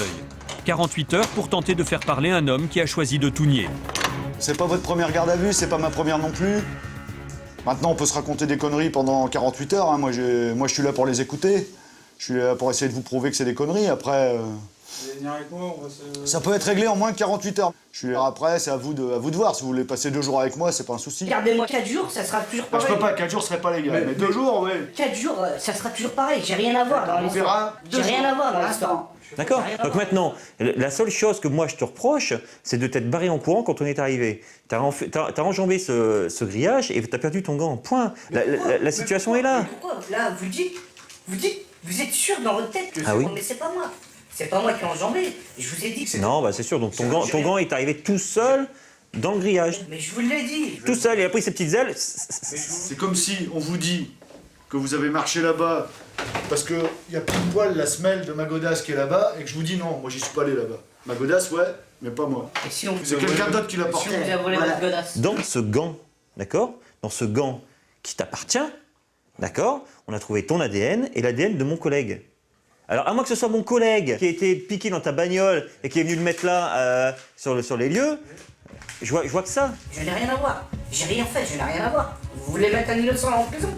48 heures pour tenter de faire parler un homme qui a choisi de tout nier. C'est pas votre première garde à vue, c'est pas ma première non plus. Maintenant, on peut se raconter des conneries pendant 48 heures. Hein. Moi, je suis là pour les écouter. Je suis là pour essayer de vous prouver que c'est des conneries. Après, ça peut être réglé en moins de 48 heures. Je suis là. Après, c'est à vous de voir. Si vous voulez passer 2 jours avec moi, c'est pas un souci. Gardez-moi 4 jours, ça sera toujours pareil. Je peux pas, 4 jours serait pas légal. Mais 2 jours, oui. 4 jours, ça sera toujours pareil. J'ai rien à voir dans l'histoire. J'ai rien à voir dans l'histoire. D'accord. Donc maintenant, la seule chose que moi je te reproche, c'est de t'être barré en courant quand on est arrivé. T'as enjambé ce grillage et t'as perdu ton gant. Point. La situation est là. Pourquoi? Là, vous dites, vous êtes sûr dans votre tête que Ah oui. Mais c'est pas moi. C'est pas moi qui ai enjambé. Je vous ai dit que c'est... Non, bah c'est sûr. Donc ton gant est arrivé tout seul dans le grillage. Mais je vous l'ai dit. Tout seul, il a pris ses petites ailes. C'est comme si on vous dit que vous avez marché là-bas parce qu'il y a plus de poil la semelle de ma godasse qui est là-bas et que je vous dis non, moi j'y suis pas allé là-bas. Ma godasse, ouais, mais pas moi. C'est quelqu'un d'autre qui l'a porté. Si on vous a volé votre godasse. Dans ce gant, d'accord? Dans ce gant qui t'appartient, d'accord? On a trouvé ton ADN et l'ADN de mon collègue. Alors, à moins que ce soit mon collègue qui a été piqué dans ta bagnole et qui est venu le mettre là, sur les lieux, je vois que ça. Je n'ai rien à voir. J'ai rien fait, je n'ai rien à voir. Vous voulez mettre un innocent en prison?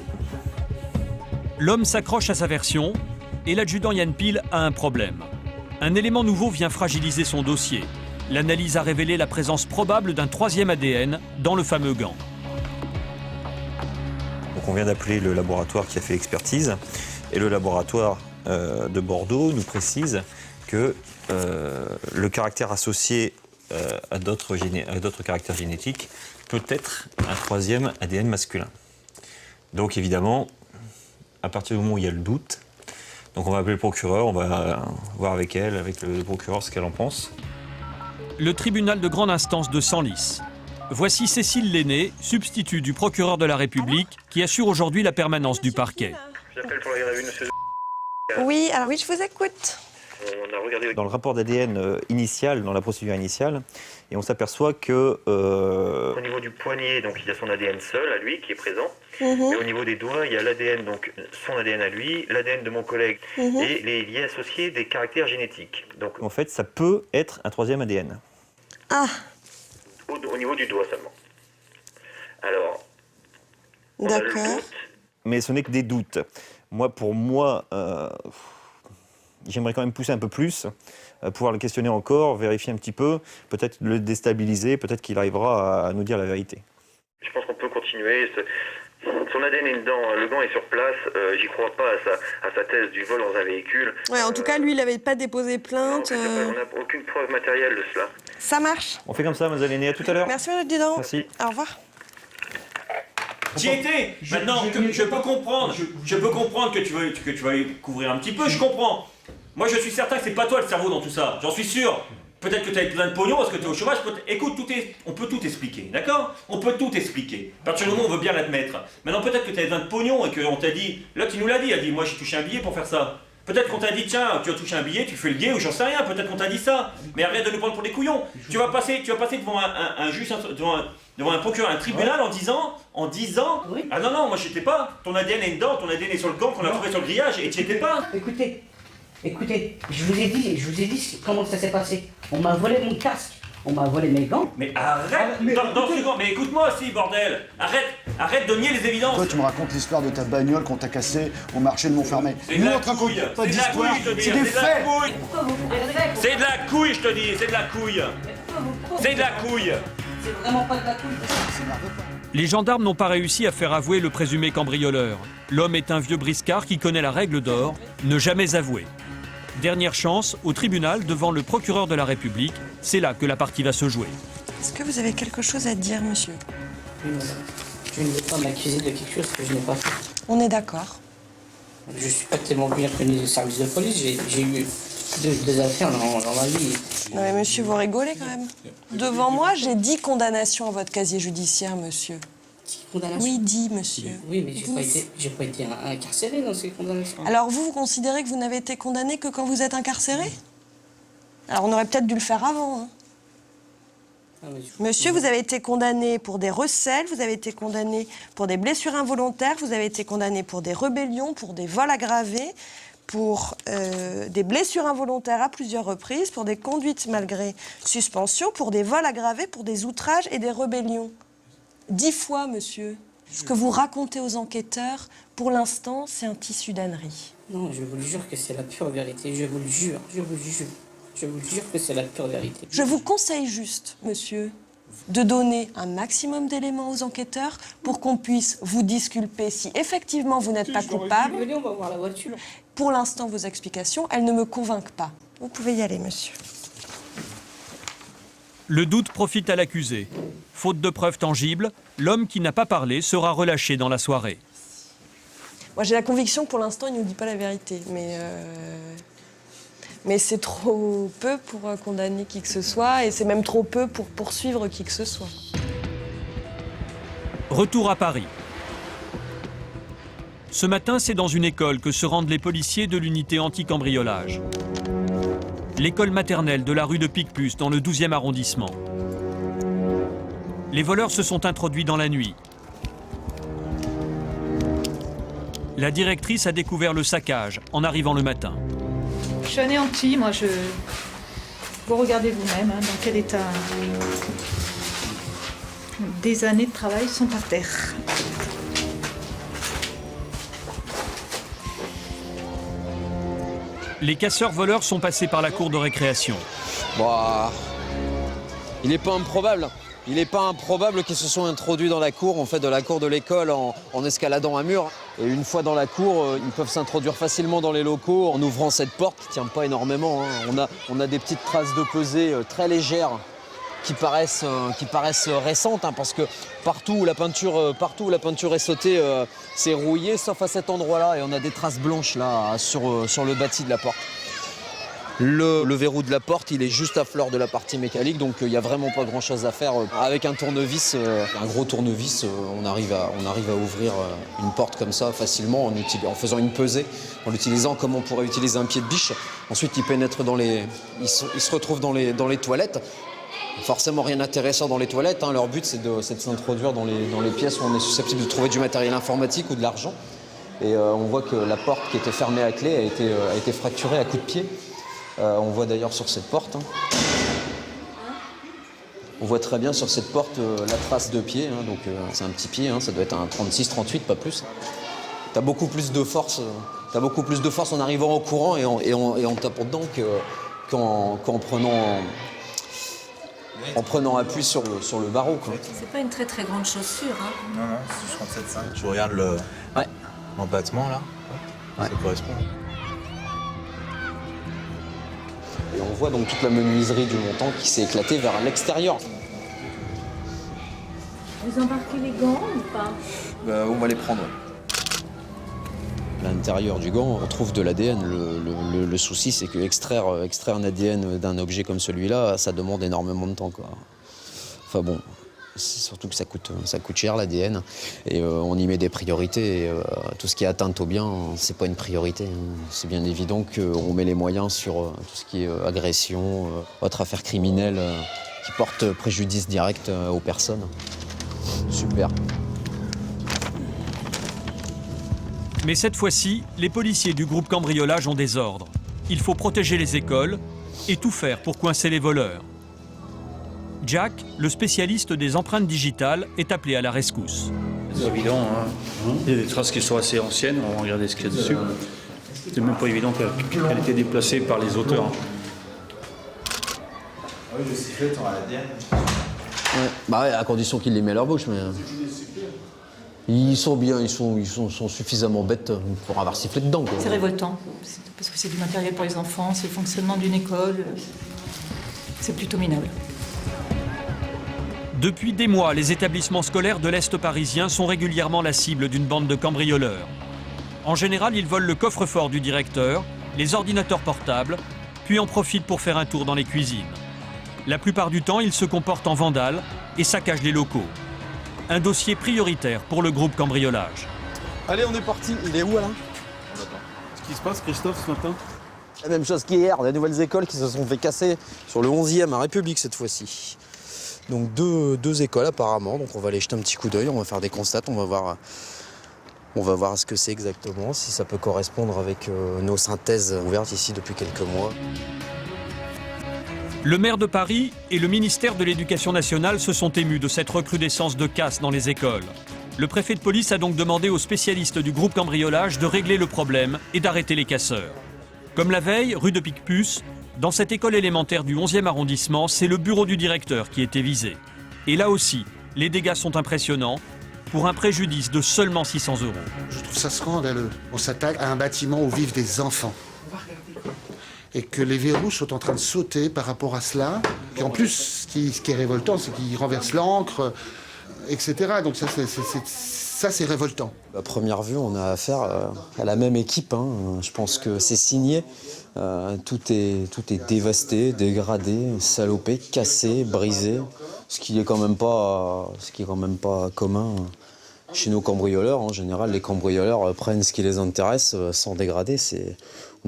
L'homme s'accroche à sa version et l'adjudant Yann Pile a un problème. Un élément nouveau vient fragiliser son dossier. L'analyse a révélé la présence probable d'un 3e ADN dans le fameux gant. Donc on vient d'appeler le laboratoire qui a fait l'expertise et le laboratoire de Bordeaux nous précise que le caractère associé à d'autres caractères génétiques peut être un 3e ADN masculin. Donc évidemment, à partir du moment où il y a le doute, donc on va appeler le procureur, on va voir avec elle, avec le procureur, ce qu'elle en pense. Le tribunal de grande instance de Senlis. Voici Cécile Lenné, substitut du procureur de la République, qui assure aujourd'hui la permanence du parquet. J'appelle pour la garde à vue de monsieur. Oui, alors oui, je vous écoute. On a regardé Dans le rapport d'ADN initial, dans la procédure initiale, et on s'aperçoit que... au niveau du poignet, donc il y a son ADN seul à lui qui est présent. Et au niveau des doigts, il y a l'ADN, donc son ADN à lui, l'ADN de mon collègue et les liés associés des caractères génétiques. Donc en fait, ça peut être un 3e ADN. Ah. Au niveau du doigt seulement. Alors. D'accord. Mais ce n'est que des doutes. Pour moi, j'aimerais quand même pousser un peu plus, pouvoir le questionner encore, vérifier un petit peu, peut-être le déstabiliser, peut-être qu'il arrivera à nous dire la vérité. Je pense qu'on peut continuer. Son ADN est dedans, le gant est sur place, j'y crois pas à sa thèse du vol dans un véhicule. Ouais, en tout cas, lui, il n'avait pas déposé plainte. On n'a aucune preuve matérielle de cela. Ça marche. On fait comme ça, mademoiselle Lenné, à tout à l'heure. Merci, Madame Dudon. Merci. Au revoir. T'y étais. Maintenant, je peux comprendre que tu vas couvrir un petit peu, je comprends. Moi, je suis certain que c'est pas toi le cerveau dans tout ça, j'en suis sûr. Peut-être que tu as plein de pognon parce que tu es au chômage. Écoute, on peut tout expliquer, d'accord? On peut tout expliquer. À partir du moment où on veut bien l'admettre. Maintenant, peut-être que tu as plein de pognon et qu'on t'a dit... Là, tu nous l'as dit, elle a dit, moi j'ai touché un billet pour faire ça. Peut-être qu'on t'a dit, tiens, tu as touché un billet, tu fais le gay ou j'en sais rien. Peut-être qu'on t'a dit ça. Mais arrête de nous prendre pour des couillons. Tu vas passer devant un juge, devant un procureur, un tribunal en disant... Oui. Ah non, moi j'étais pas. Ton ADN est dedans, ton ADN est sur le gant qu'on a trouvé sur le grillage et tu étais pas. Écoutez, je vous ai dit comment ça s'est passé. On m'a volé mon casque, on m'a volé mes gants. Mais arrête dans ce gant, mais écoute-moi aussi, bordel. Arrête de nier les évidences. Toi, tu me racontes l'histoire de ta bagnole qu'on t'a cassée au marché de Montfermeil. Nous, on te raconte pas d'histoire, c'est des faits. C'est de la couille, je te dis, c'est de la couille. C'est de la couille. C'est vraiment pas de la couille. Les gendarmes n'ont pas réussi à faire avouer le présumé cambrioleur. L'homme est un vieux briscard qui connaît la règle d'or, ne jamais avouer. Dernière chance, au tribunal, devant le procureur de la République, c'est là que la partie va se jouer. Est-ce que vous avez quelque chose à dire, monsieur? Je ne veux pas m'accuser de quelque chose que je n'ai pas fait. On est d'accord. Je suis pas tellement bien connu des services de police. J'ai eu des affaires dans ma vie. Non mais monsieur, vous rigolez quand même. Devant moi, j'ai 10 condamnations à votre casier judiciaire, monsieur. 10 condamnations? Oui, 10, monsieur. Oui, mais j'ai pas été incarcéré dans ces condamnations. Alors vous considérez que vous n'avez été condamné que quand vous êtes incarcéré? Alors on aurait peut-être dû le faire avant, hein. Monsieur, vous avez été condamné pour des recels, vous avez été condamné pour des blessures involontaires, vous avez été condamné pour des rébellions, pour des vols aggravés, pour des blessures involontaires à plusieurs reprises, pour des conduites malgré suspension, pour des vols aggravés, pour des outrages et des rébellions. 10 fois, monsieur. Ce que vous racontez aux enquêteurs, pour l'instant, c'est un tissu d'ânerie. Non, je vous le jure que c'est la pure vérité, je vous le jure, je vous le jure. Je vous jure que c'est la pure vérité. Je vous conseille juste, monsieur, de donner un maximum d'éléments aux enquêteurs pour qu'on puisse vous disculper si effectivement vous n'êtes pas coupable. Venez, on va voir la voiture. Pour l'instant, vos explications, elles ne me convainquent pas. Vous pouvez y aller, monsieur. Le doute profite à l'accusé. Faute de preuves tangibles, l'homme qui n'a pas parlé sera relâché dans la soirée. Moi, j'ai la conviction que pour l'instant, il ne nous dit pas la vérité, mais c'est trop peu pour condamner qui que ce soit, et c'est même trop peu pour poursuivre qui que ce soit. Retour à Paris. Ce matin, c'est dans une école que se rendent les policiers de l'unité anti-cambriolage. L'école maternelle de la rue de Picpus, dans le 12e arrondissement. Les voleurs se sont introduits dans la nuit. La directrice a découvert le saccage en arrivant le matin. Je suis anéantie, moi Vous regardez vous-même dans quel état des années de travail sont par terre. Les casseurs-voleurs sont passés par la cour de récréation. Bah, il n'est pas improbable. Il n'est pas improbable qu'ils se soient introduits dans la cour, en fait, de la cour de l'école en escaladant un mur. Et une fois dans la cour, ils peuvent s'introduire facilement dans les locaux en ouvrant cette porte qui ne tient pas énormément, hein. On a des petites traces de pesée très légères qui paraissent récentes, hein, parce que partout où la peinture est sautée, c'est rouillé, sauf à cet endroit-là. Et on a des traces blanches là sur le bâti de la porte. Le verrou de la porte, il est juste à fleur de la partie mécanique, donc il n'y a vraiment pas grand-chose à faire. Avec un tournevis, un gros tournevis, on arrive à ouvrir une porte comme ça facilement en faisant une pesée, en l'utilisant comme on pourrait utiliser un pied de biche. Ensuite, ils se retrouvent dans les toilettes. Forcément rien d'intéressant dans les toilettes, hein. Leur but c'est de s'introduire dans les pièces où on est susceptible de trouver du matériel informatique ou de l'argent. Et on voit que la porte qui était fermée à clé a été fracturée à coups de pied. On voit d'ailleurs sur cette porte, hein. On voit très bien sur cette porte la trace de pied, hein. Donc c'est un petit pied, hein. Ça doit être un 36, 38, pas plus. T'as beaucoup plus de force en arrivant au courant et en tapant dedans qu'en prenant appui sur le barreau, quoi. C'est pas une très très grande chaussure, hein. Non, c'est 37,5. Je regarde l'empattement là. Ouais. Ça correspond. Et on voit donc toute la menuiserie du montant qui s'est éclatée vers l'extérieur. Vous embarquez les gants ou pas? On va les prendre. À l'intérieur du gant, on trouve de l'ADN. Le souci, c'est que extraire un ADN d'un objet comme celui-là, ça demande énormément de temps, quoi. Enfin bon, c'est surtout que ça coûte cher, l'ADN. Et on y met des priorités. Et, tout ce qui est atteinte au bien, c'est pas une priorité, hein. C'est bien évident qu'on met les moyens sur tout ce qui est agression, autre affaire criminelle qui porte préjudice direct aux personnes. Super. Mais cette fois-ci, les policiers du groupe cambriolage ont des ordres. Il faut protéger les écoles et tout faire pour coincer les voleurs. Jack, le spécialiste des empreintes digitales, est appelé à la rescousse. C'est évident, hein. Il y a des traces qui sont assez anciennes, on va regarder ce qu'il y a dessus. C'est même pas évident qu'elle ait été déplacée par les auteurs. Oui, le sifflet, t'auras l'ADN. Ouais. Bah ouais, à condition qu'ils les mettent à leur bouche, mais... Ils sont bien, ils sont suffisamment bêtes pour avoir sifflé dedans, quoi. C'est révoltant, parce que c'est du matériel pour les enfants, c'est le fonctionnement d'une école. C'est plutôt minable. Depuis des mois, les établissements scolaires de l'Est parisien sont régulièrement la cible d'une bande de cambrioleurs. En général, ils volent le coffre-fort du directeur, les ordinateurs portables puis en profitent pour faire un tour dans les cuisines. La plupart du temps, ils se comportent en vandales et saccagent les locaux. Un dossier prioritaire pour le groupe cambriolage. Allez, on est parti. Il est où, Alain? Ce qui se passe, Christophe, ce matin? La même chose qu'hier, des nouvelles écoles qui se sont fait casser sur le 11e à République cette fois-ci. Donc deux écoles apparemment, donc on va aller jeter un petit coup d'œil, on va faire des constats, on va voir ce que c'est exactement, si ça peut correspondre avec nos synthèses ouvertes ici depuis quelques mois. Le maire de Paris et le ministère de l'Éducation nationale se sont émus de cette recrudescence de casse dans les écoles. Le préfet de police a donc demandé aux spécialistes du groupe cambriolage de régler le problème et d'arrêter les casseurs. Comme la veille, rue de Picpus, dans cette école élémentaire du 11e arrondissement, c'est le bureau du directeur qui était visé. Et là aussi, les dégâts sont impressionnants, pour un préjudice de seulement 600 €. Je trouve ça scandaleux. On s'attaque à un bâtiment où vivent des enfants. Et que les verrous sont en train de sauter par rapport à cela. Et en plus, ce qui est révoltant, c'est qu'ils renversent l'encre, etc. Donc ça, c'est révoltant. À première vue, on a affaire à la même équipe. Je pense que c'est signé. Tout est dévasté, dégradé, salopé, cassé, brisé. Ce qui est quand même pas commun chez nos cambrioleurs. En général, les cambrioleurs prennent ce qui les intéresse sans dégrader.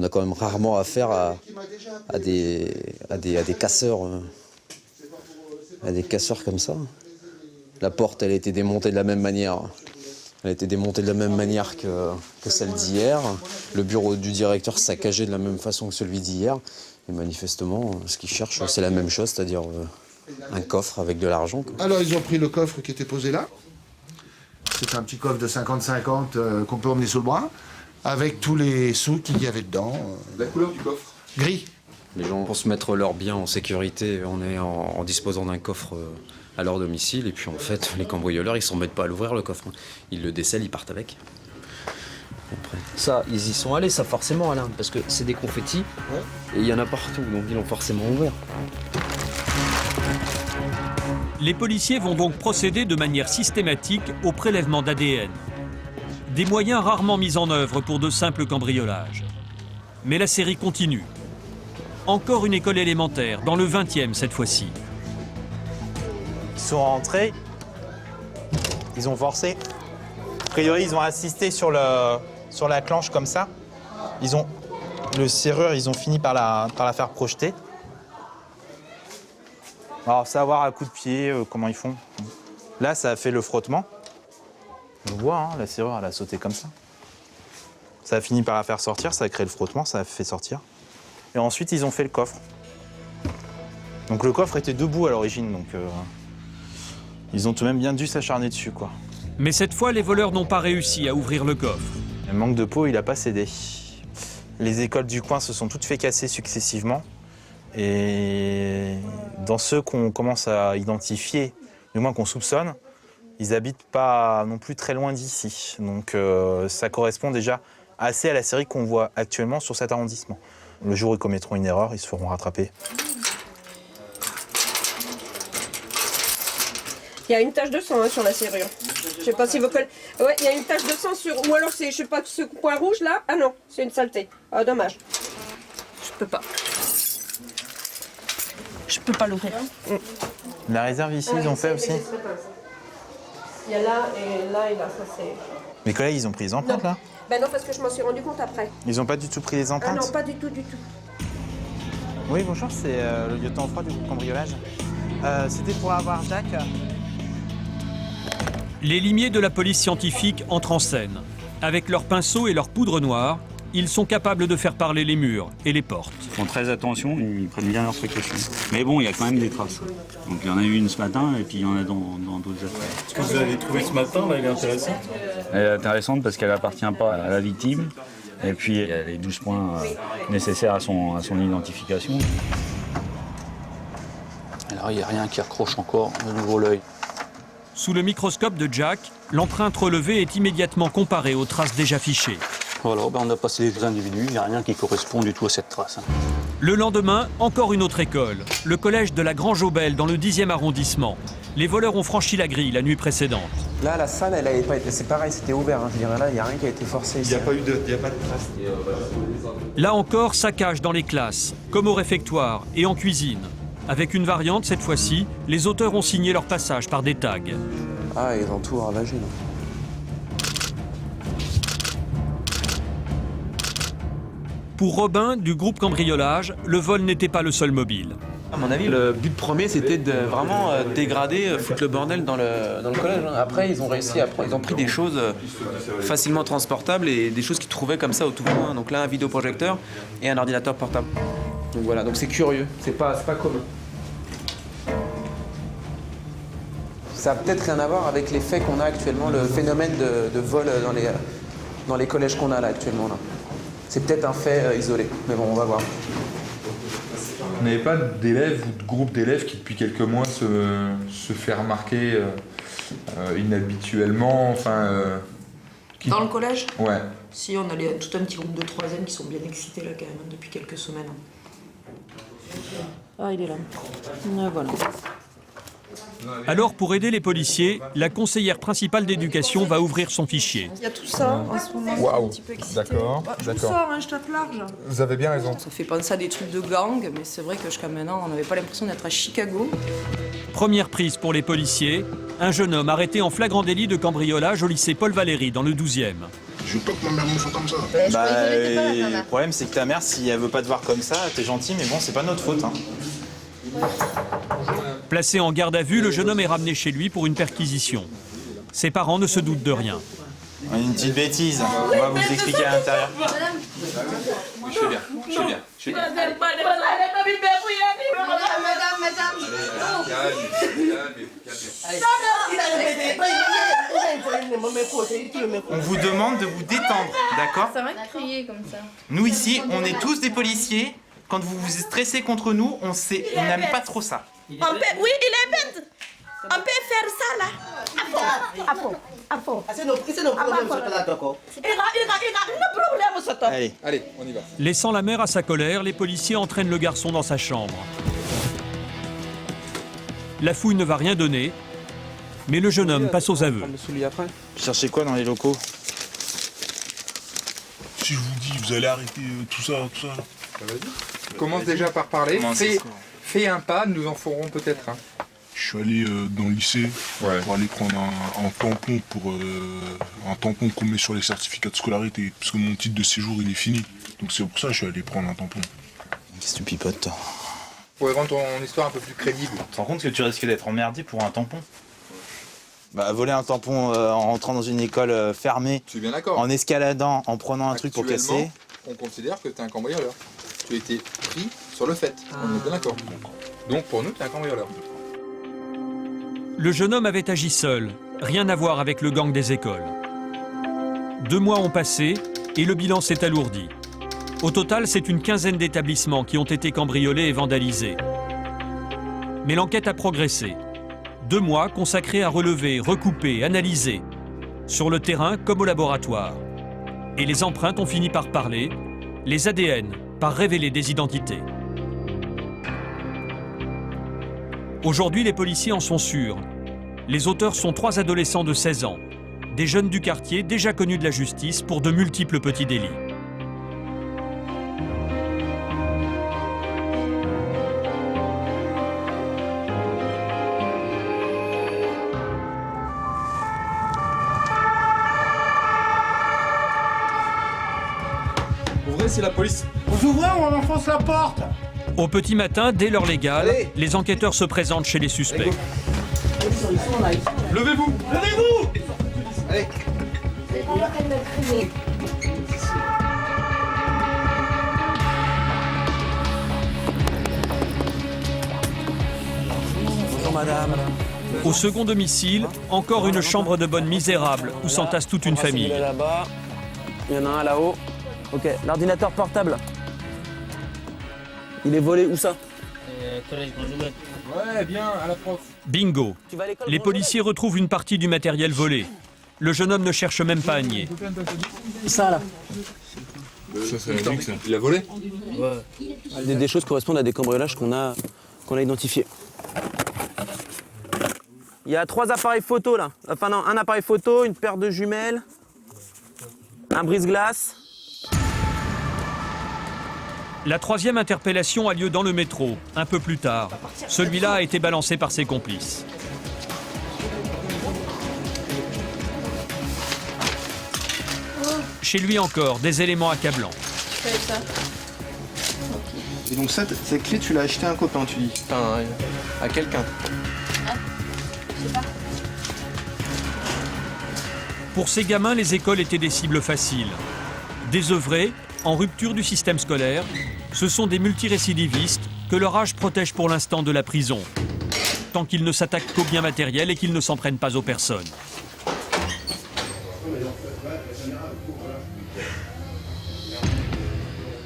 On a quand même rarement affaire à des casseurs, comme ça. La porte, elle a été démontée de la même manière. Elle a été démontée de la même manière que celle d'hier. Le bureau du directeur saccagé de la même façon que celui d'hier. Et manifestement, ce qu'ils cherchent, c'est la même chose, c'est-à-dire un coffre avec de l'argent. Alors, ils ont pris le coffre qui était posé là. C'est un petit coffre de 50-50 qu'on peut emmener sous le bras, avec tous les sous qu'il y avait dedans. La couleur du coffre? Gris. Les gens, pour se mettre leurs biens en sécurité, en disposant d'un coffre à leur domicile. Et puis en fait, les cambrioleurs, ils ne s'embêtent pas à l'ouvrir, le coffre. Ils le décèlent, ils partent avec. Après. Ça, ils y sont allés, ça forcément, Alain, parce que c'est des confettis, et il y en a partout, donc ils l'ont forcément ouvert. Les policiers vont donc procéder de manière systématique au prélèvement d'ADN. Des moyens rarement mis en œuvre pour de simples cambriolages. Mais la série continue. Encore une école élémentaire, dans le 20e cette fois-ci. Ils sont rentrés, ils ont forcé. A priori, ils ont assisté sur la clenche comme ça. Le serrure, ils ont fini par la faire projeter. Alors, savoir à coup de pied comment ils font. Là, ça a fait le frottement. On voit, la serrure, elle a sauté comme ça. Ça a fini par la faire sortir, ça a créé le frottement, ça a fait sortir. Et ensuite, ils ont fait le coffre. Donc le coffre était debout à l'origine, donc ils ont tout de même bien dû s'acharner dessus, quoi. Mais cette fois, les voleurs n'ont pas réussi à ouvrir le coffre. Le manque de peau, il n'a pas cédé. Les écoles du coin se sont toutes fait casser successivement. Et dans ceux qu'on commence à identifier, du moins qu'on soupçonne, ils n'habitent pas non plus très loin d'ici. Donc ça correspond déjà assez à la série qu'on voit actuellement sur cet arrondissement. Le jour où ils commettront une erreur, ils se feront rattraper. Il y a une tache de sang sur la serrure. Je sais pas si vous connaissez. Ouais, il y a une tache de sang sur. Ou alors c'est, je sais pas, ce point rouge là. Ah non, c'est une saleté. Ah, dommage. Je peux pas. Je peux pas l'ouvrir. La réserve ici, ils ont fait aussi. Il y a là et là et là, ça c'est. Mes collègues, ils ont pris les empreintes là? Ben non, parce que je m'en suis rendu compte après. Ils ont pas du tout pris les empreintes? Ah non, pas du tout, du tout. Oui, bonjour, c'est le lieutenant Froid du groupe cambriolage. C'était pour avoir Jacques. Les limiers de la police scientifique entrent en scène. Avec leurs pinceaux et leur poudre noire, ils sont capables de faire parler les murs et les portes. Ils font très attention, ils prennent bien leurs précautions. Mais bon, il y a quand même des traces. Donc il y en a eu une ce matin et puis il y en a dans d'autres affaires. Ce que vous avez trouvé ce matin, là, elle est intéressante? Elle est intéressante parce qu'elle n'appartient pas à la victime. Et puis il y a les 12 points nécessaires à son identification. Alors il n'y a rien qui accroche encore de nouveau l'œil. Sous le microscope de Jack, l'empreinte relevée est immédiatement comparée aux traces déjà fichées. Voilà, on a passé les individus, il n'y a rien qui correspond du tout à cette trace. Le lendemain, encore une autre école, le collège de la Grange-aux-Belles dans le 10e arrondissement. Les voleurs ont franchi la grille la nuit précédente. Là, la salle, elle avait pas été. C'est pareil, c'était ouvert. Je dirais là, il n'y a rien qui a été forcé ici. Il n'y a pas de trace. Là encore, saccage dans les classes, comme au réfectoire et en cuisine. Avec une variante, cette fois-ci, les auteurs ont signé leur passage par des tags. Ah, ils ont tout ravagé, là. Pour Robin, du groupe cambriolage, le vol n'était pas le seul mobile. À mon avis, le but premier, c'était de vraiment dégrader, foutre le bordel dans le collège. Après, ils ont réussi ils ont pris des choses facilement transportables et des choses qu'ils trouvaient comme ça au tout point. Donc là, un vidéoprojecteur et un ordinateur portable. Donc voilà, donc c'est curieux, c'est pas commun. Ça a peut-être rien à voir avec les faits qu'on a actuellement, le phénomène de vol dans les collèges qu'on a là actuellement. Là. C'est peut-être un fait isolé, mais bon, on va voir. Vous n'avez pas d'élèves ou de groupes d'élèves qui, depuis quelques mois, se fait remarquer inhabituellement, Dans le collège ? Ouais. Si, on a tout un petit groupe de 3e qui sont bien excités là quand même, depuis quelques semaines. Ah, il est là. Voilà. Alors, pour aider les policiers, la conseillère principale d'éducation va ouvrir son fichier. Il y a tout ça en ce moment, je suis un petit peu excitée. D'accord, Je vous sors, je tape large. Vous avez bien raison. Ça fait penser à des trucs de gang, mais c'est vrai que jusqu'à maintenant, on n'avait pas l'impression d'être à Chicago. Première prise pour les policiers, un jeune homme arrêté en flagrant délit de cambriolage au lycée Paul Valéry, dans le 12e. Je veux pas que ma mère me fasse comme ça. Le problème, c'est que ta mère, si elle veut pas te voir comme ça, t'es gentil, mais bon, c'est pas notre faute. Hein. Placé en garde à vue, le jeune homme est ramené chez lui pour une perquisition. Ses parents ne se doutent de rien. Une petite bêtise, on va vous expliquer à l'intérieur. Je suis bien. On vous demande de vous détendre, d'accord? Ça va crier comme ça. Nous ici, on est tous des policiers. Quand vous vous stressez contre nous, on n'aime pas trop ça. Oui, il est bête. On peut faire ça là. À fond. C'est nos problèmes, d'accord. Allez, on y va. Laissant la mère à sa colère, les policiers entraînent le garçon dans sa chambre. La fouille ne va rien donner, mais le jeune homme passe aux aveux. Cherchez quoi dans les locaux? Si je vous dis, vous allez arrêter tout ça. Commence déjà par parler. Fais un pas, nous en ferons peut-être un. Je suis allé dans le lycée pour aller prendre un tampon qu'on met sur les certificats de scolarité, parce que mon titre de séjour il est fini. Donc c'est pour ça que je suis allé prendre un tampon. Qu'est-ce que tu pipotes, toi? Pour rendre ton histoire un peu plus crédible. Tu te rends compte que tu risques d'être emmerdé pour un tampon? Bah, voler un tampon en rentrant dans une école fermée, Tu es bien d'accord. en escaladant, en prenant un truc pour casser. On considère que tu es un cambrioleur. Tu as été pris sur le fait. On est bien d'accord. Donc pour nous, tu es un cambrioleur. Le jeune homme avait agi seul, rien à voir avec le gang des écoles. 2 mois ont passé et le bilan s'est alourdi. Au total, c'est une quinzaine d'établissements qui ont été cambriolés et vandalisés. Mais l'enquête a progressé. 2 mois consacrés à relever, recouper, analyser, sur le terrain comme au laboratoire. Et les empreintes ont fini par parler, les ADN par révéler des identités. Aujourd'hui, les policiers en sont sûrs. Les auteurs sont 3 adolescents de 16 ans, des jeunes du quartier déjà connus de la justice pour de multiples petits délits. Ouvrez, c'est la police. Vous ouvrez ou on enfonce la porte? Au petit matin, dès l'heure légale, les enquêteurs se présentent chez les suspects. Levez-vous. Allez. Bonjour madame. Au second domicile, encore une chambre de bonne misérable où s'entasse toute une famille. Là-bas. Il y en a un là-haut. Ok, l'ordinateur portable. Il est volé où ça? Ouais, bien, à la prof. Bingo. Les policiers retrouvent une partie du matériel volé. Le jeune homme ne cherche même pas à nier. Ça là. Ça, c'est logique, ça. Il a volé? Des choses correspondent à des cambriolages qu'on a identifiés. Il y a 3 appareils photo là. Enfin non, un appareil photo, une paire de jumelles, un brise-glace. La 3e interpellation a lieu dans le métro, un peu plus tard. Celui-là a été balancé par ses complices. Chez lui encore, des éléments accablants. Et donc cette clé, tu l'as achetée à un copain, tu dis? Enfin, à quelqu'un. Je sais pas. Pour ces gamins, les écoles étaient des cibles faciles. Désœuvrés, en rupture du système scolaire, ce sont des multirécidivistes que leur âge protège pour l'instant de la prison, tant qu'ils ne s'attaquent qu'aux biens matériels et qu'ils ne s'en prennent pas aux personnes.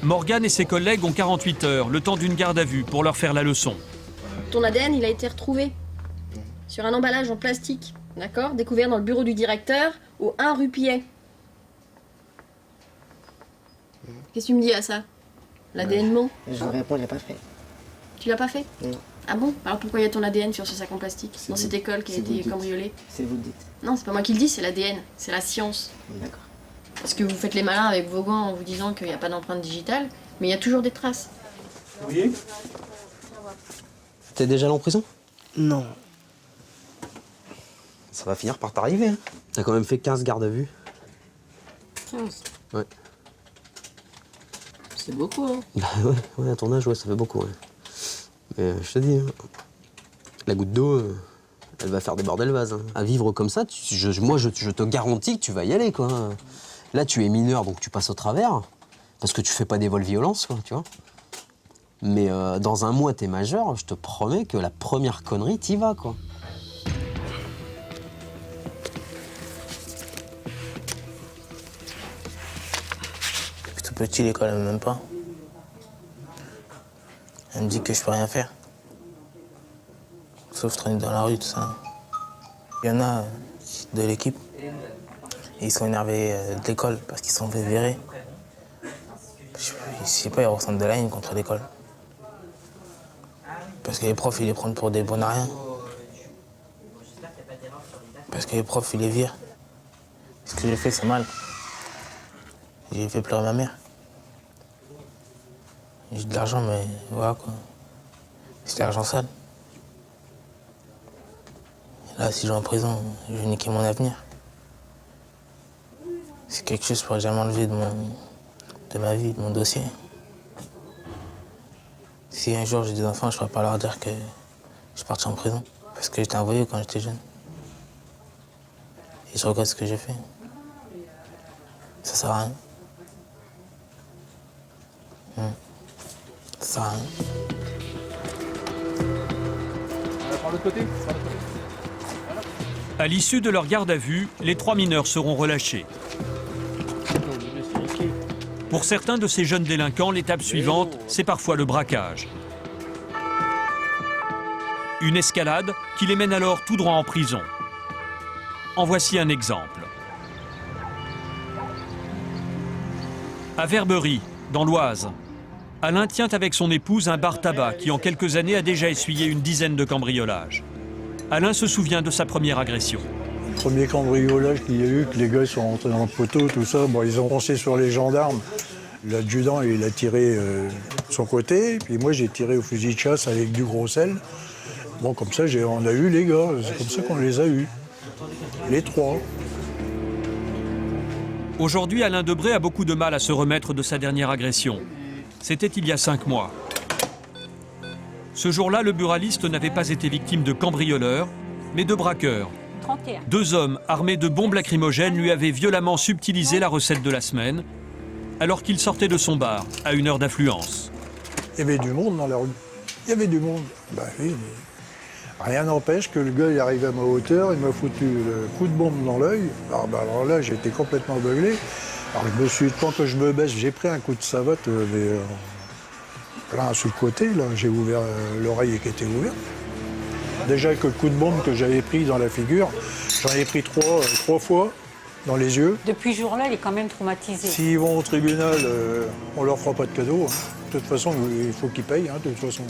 Morgane et ses collègues ont 48 heures, le temps d'une garde à vue, pour leur faire la leçon. Ton ADN, il a été retrouvé sur un emballage en plastique, d'accord, découvert dans le bureau du directeur au 1 rue Pillet. Qu'est-ce que tu me dis à ça? L'ADN ment? Je réponds, je l'ai pas fait. Tu l'as pas fait? Non. Ah bon? Alors pourquoi il y a ton ADN sur ce sac en plastique dans cette école qui a été cambriolée? C'est vous le dites. Non, c'est pas moi qui le dis, c'est l'ADN, c'est la science. D'accord. Parce que vous faites les malins avec vos gants en vous disant qu'il n'y a pas d'empreinte digitale, mais il y a toujours des traces. Oui. T'es déjà allé en prison? Non. Ça va finir par t'arriver. Hein. T'as quand même fait 15 gardes à vue. 15. Ouais. C'est beaucoup, hein? Bah ouais, à ton âge, ouais, ça fait beaucoup. Ouais. Mais je te dis, hein, la goutte d'eau, elle va faire déborder le vase. Hein. À vivre comme ça, moi, je te garantis que tu vas y aller, quoi. Là, tu es mineur, donc tu passes au travers, parce que tu fais pas des vols violence, quoi, tu vois. Mais dans un mois, t'es majeur, je te promets que la première connerie, t'y vas, quoi. Depuis tout petit, l'école, elle m'aime pas. Elle me dit que je peux rien faire. Sauf traîner dans la rue, tout ça. Il y en a de l'équipe. Ils sont énervés de l'école parce qu'ils sont fait virer. Je sais pas, ils ressentent de la haine contre l'école. Parce que les profs, ils les prennent pour des bons à rien. Parce que les profs, ils les virent. Ce que j'ai fait, c'est mal. J'ai fait pleurer ma mère. J'ai de l'argent, mais voilà quoi. C'est de l'argent sale. Et là, si je vais en prison, je vais niquer mon avenir. C'est quelque chose pour jamais enlever de ma vie, de mon dossier. Si un jour j'ai des enfants, je ne pourrais pas leur dire que je partais en prison. Parce que j'étais un voyou quand j'étais jeune. Et je regrette ce que j'ai fait. Ça sert à rien. Ça sert à rien. Par l'autre côté. À l'issue de leur garde à vue, les 3 mineurs seront relâchés. Pour certains de ces jeunes délinquants, l'étape suivante, c'est parfois le braquage. Une escalade qui les mène alors tout droit en prison. En voici un exemple. À Verberie, dans l'Oise, Alain tient avec son épouse un bar-tabac qui, en quelques années, a déjà essuyé une dizaine de cambriolages. Alain se souvient de sa première agression. Le premier cambriolage qu'il y a eu, que les gars sont rentrés dans le poteau, tout ça, bon, ils ont foncé sur les gendarmes. L'adjudant, il a tiré de son côté, puis moi, j'ai tiré au fusil de chasse avec du gros sel. Bon, comme ça, on a eu les gars, c'est comme ça qu'on les a eus. Les 3. Aujourd'hui, Alain Debré a beaucoup de mal à se remettre de sa dernière agression. C'était il y a 5 mois. Ce jour-là, le buraliste n'avait pas été victime de cambrioleurs, mais de braqueurs. 31. 2 hommes armés de bombes lacrymogènes lui avaient violemment subtilisé la recette de la semaine, alors qu'il sortait de son bar, à une heure d'affluence. Il y avait du monde dans la rue. Il y avait du monde. Ben oui, mais rien n'empêche que le gars il arrive à ma hauteur, il m'a foutu le coup de bombe dans l'œil. Alors là, j'étais complètement aveuglé. Alors tant que je me baisse, j'ai pris un coup de savate, plein sur le côté, là, j'ai ouvert l'oreille qui était ouverte. Déjà avec le coup de bombe que j'avais pris dans la figure, j'en ai pris 3 fois dans les yeux. Depuis ce jour-là, il est quand même traumatisé. S'ils vont au tribunal, on leur fera pas de cadeau. Hein. De toute façon, il faut qu'ils payent, hein, de toute façon.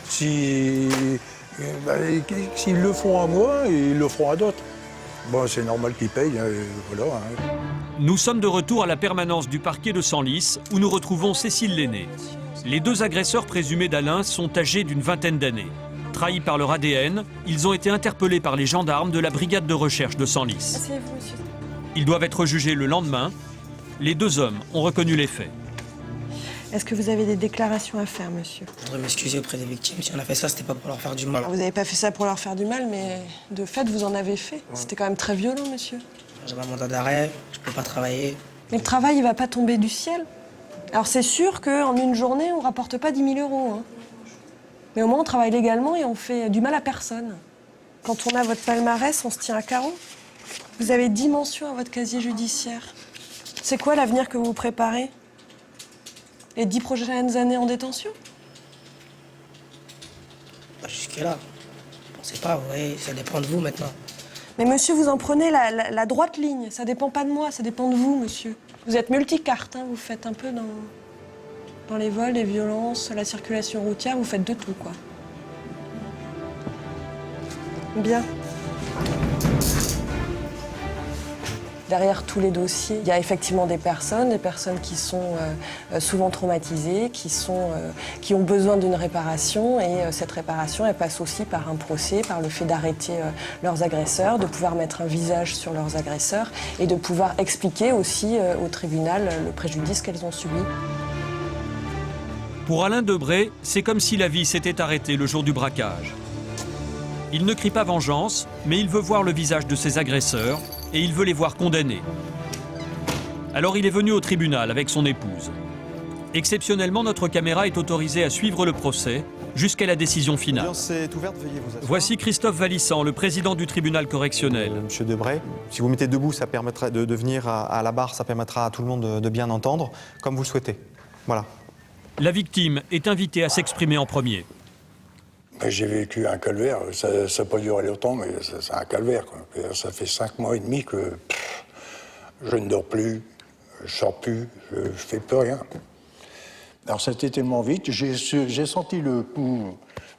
S'ils S'ils le font à moi, ils le feront à d'autres. Bon, c'est normal qu'ils payent, voilà. Nous sommes de retour à la permanence du parquet de Senlis où nous retrouvons Cécile Lenné. Les deux agresseurs présumés d'Alain sont âgés d'une vingtaine d'années. Trahis par leur ADN, ils ont été interpellés par les gendarmes de la brigade de recherche de Senlis. Asseyez-vous, monsieur. Ils doivent être jugés le lendemain. Les deux hommes ont reconnu les faits. Est-ce que vous avez des déclarations à faire, monsieur? Je voudrais m'excuser auprès des victimes. Si on a fait ça, c'était pas pour leur faire du mal. Vous n'avez pas fait ça pour leur faire du mal, mais de fait, vous en avez fait. C'était quand même très violent, monsieur. J'ai un mandat d'arrêt, je peux pas travailler. Mais le travail, il va pas tomber du ciel. Alors c'est sûr qu'en une journée, on rapporte pas 10 000 €. Hein. Mais au moins, on travaille légalement et on fait du mal à personne. Quand on a votre palmarès, on se tient à carreau. Vous avez 10 mentions à votre casier judiciaire. C'est quoi l'avenir que vous préparez? Les 10 prochaines années en détention? Jusque-là, je pensais pas, vous voyez, ça dépend de vous maintenant. Mais monsieur, vous en prenez la droite ligne. Ça dépend pas de moi, ça dépend de vous, monsieur. Vous êtes multicarte, hein, vous faites un peu dans les vols, les violences, la circulation routière, vous faites de tout, quoi. Bien. Derrière tous les dossiers, il y a effectivement des personnes qui sont souvent traumatisées, qui ont besoin d'une réparation. Et cette réparation, elle passe aussi par un procès, par le fait d'arrêter leurs agresseurs, de pouvoir mettre un visage sur leurs agresseurs et de pouvoir expliquer aussi au tribunal le préjudice qu'elles ont subi. Pour Alain Debré, c'est comme si la vie s'était arrêtée le jour du braquage. Il ne crie pas vengeance, mais il veut voir le visage de ses agresseurs et il veut les voir condamnés. Alors il est venu au tribunal avec son épouse. Exceptionnellement, notre caméra est autorisée à suivre le procès jusqu'à la décision finale. Voici Christophe Valissant, le président du tribunal correctionnel. Monsieur Debré, si vous mettez debout, ça permettrait de venir à la barre, ça permettra à tout le monde de bien entendre, comme vous le souhaitez. Voilà. La victime est invitée à s'exprimer en premier. J'ai vécu un calvaire, ça n'a pas duré longtemps, mais c'est un calvaire, quoi. Ça fait 5 mois et demi que je ne dors plus, je sors plus, je fais plus rien. Alors ça a été tellement vite, j'ai senti le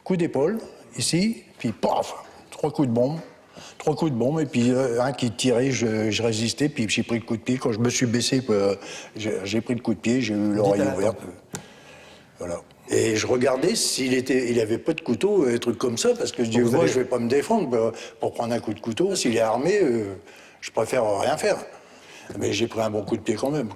coup d'épaule, ici, puis paf, 3 coups de bombe, et puis un qui tirait, je résistais, puis j'ai pris le coup de pied. Quand je me suis baissé, j'ai pris le coup de pied, j'ai eu l'oreille ouverte. Voilà. Et je regardais il avait pas de couteau, des trucs comme ça, parce que je dis, moi, je vais pas me défendre pour prendre un coup de couteau. S'il est armé, je préfère rien faire. Mais j'ai pris un bon coup de pied quand même.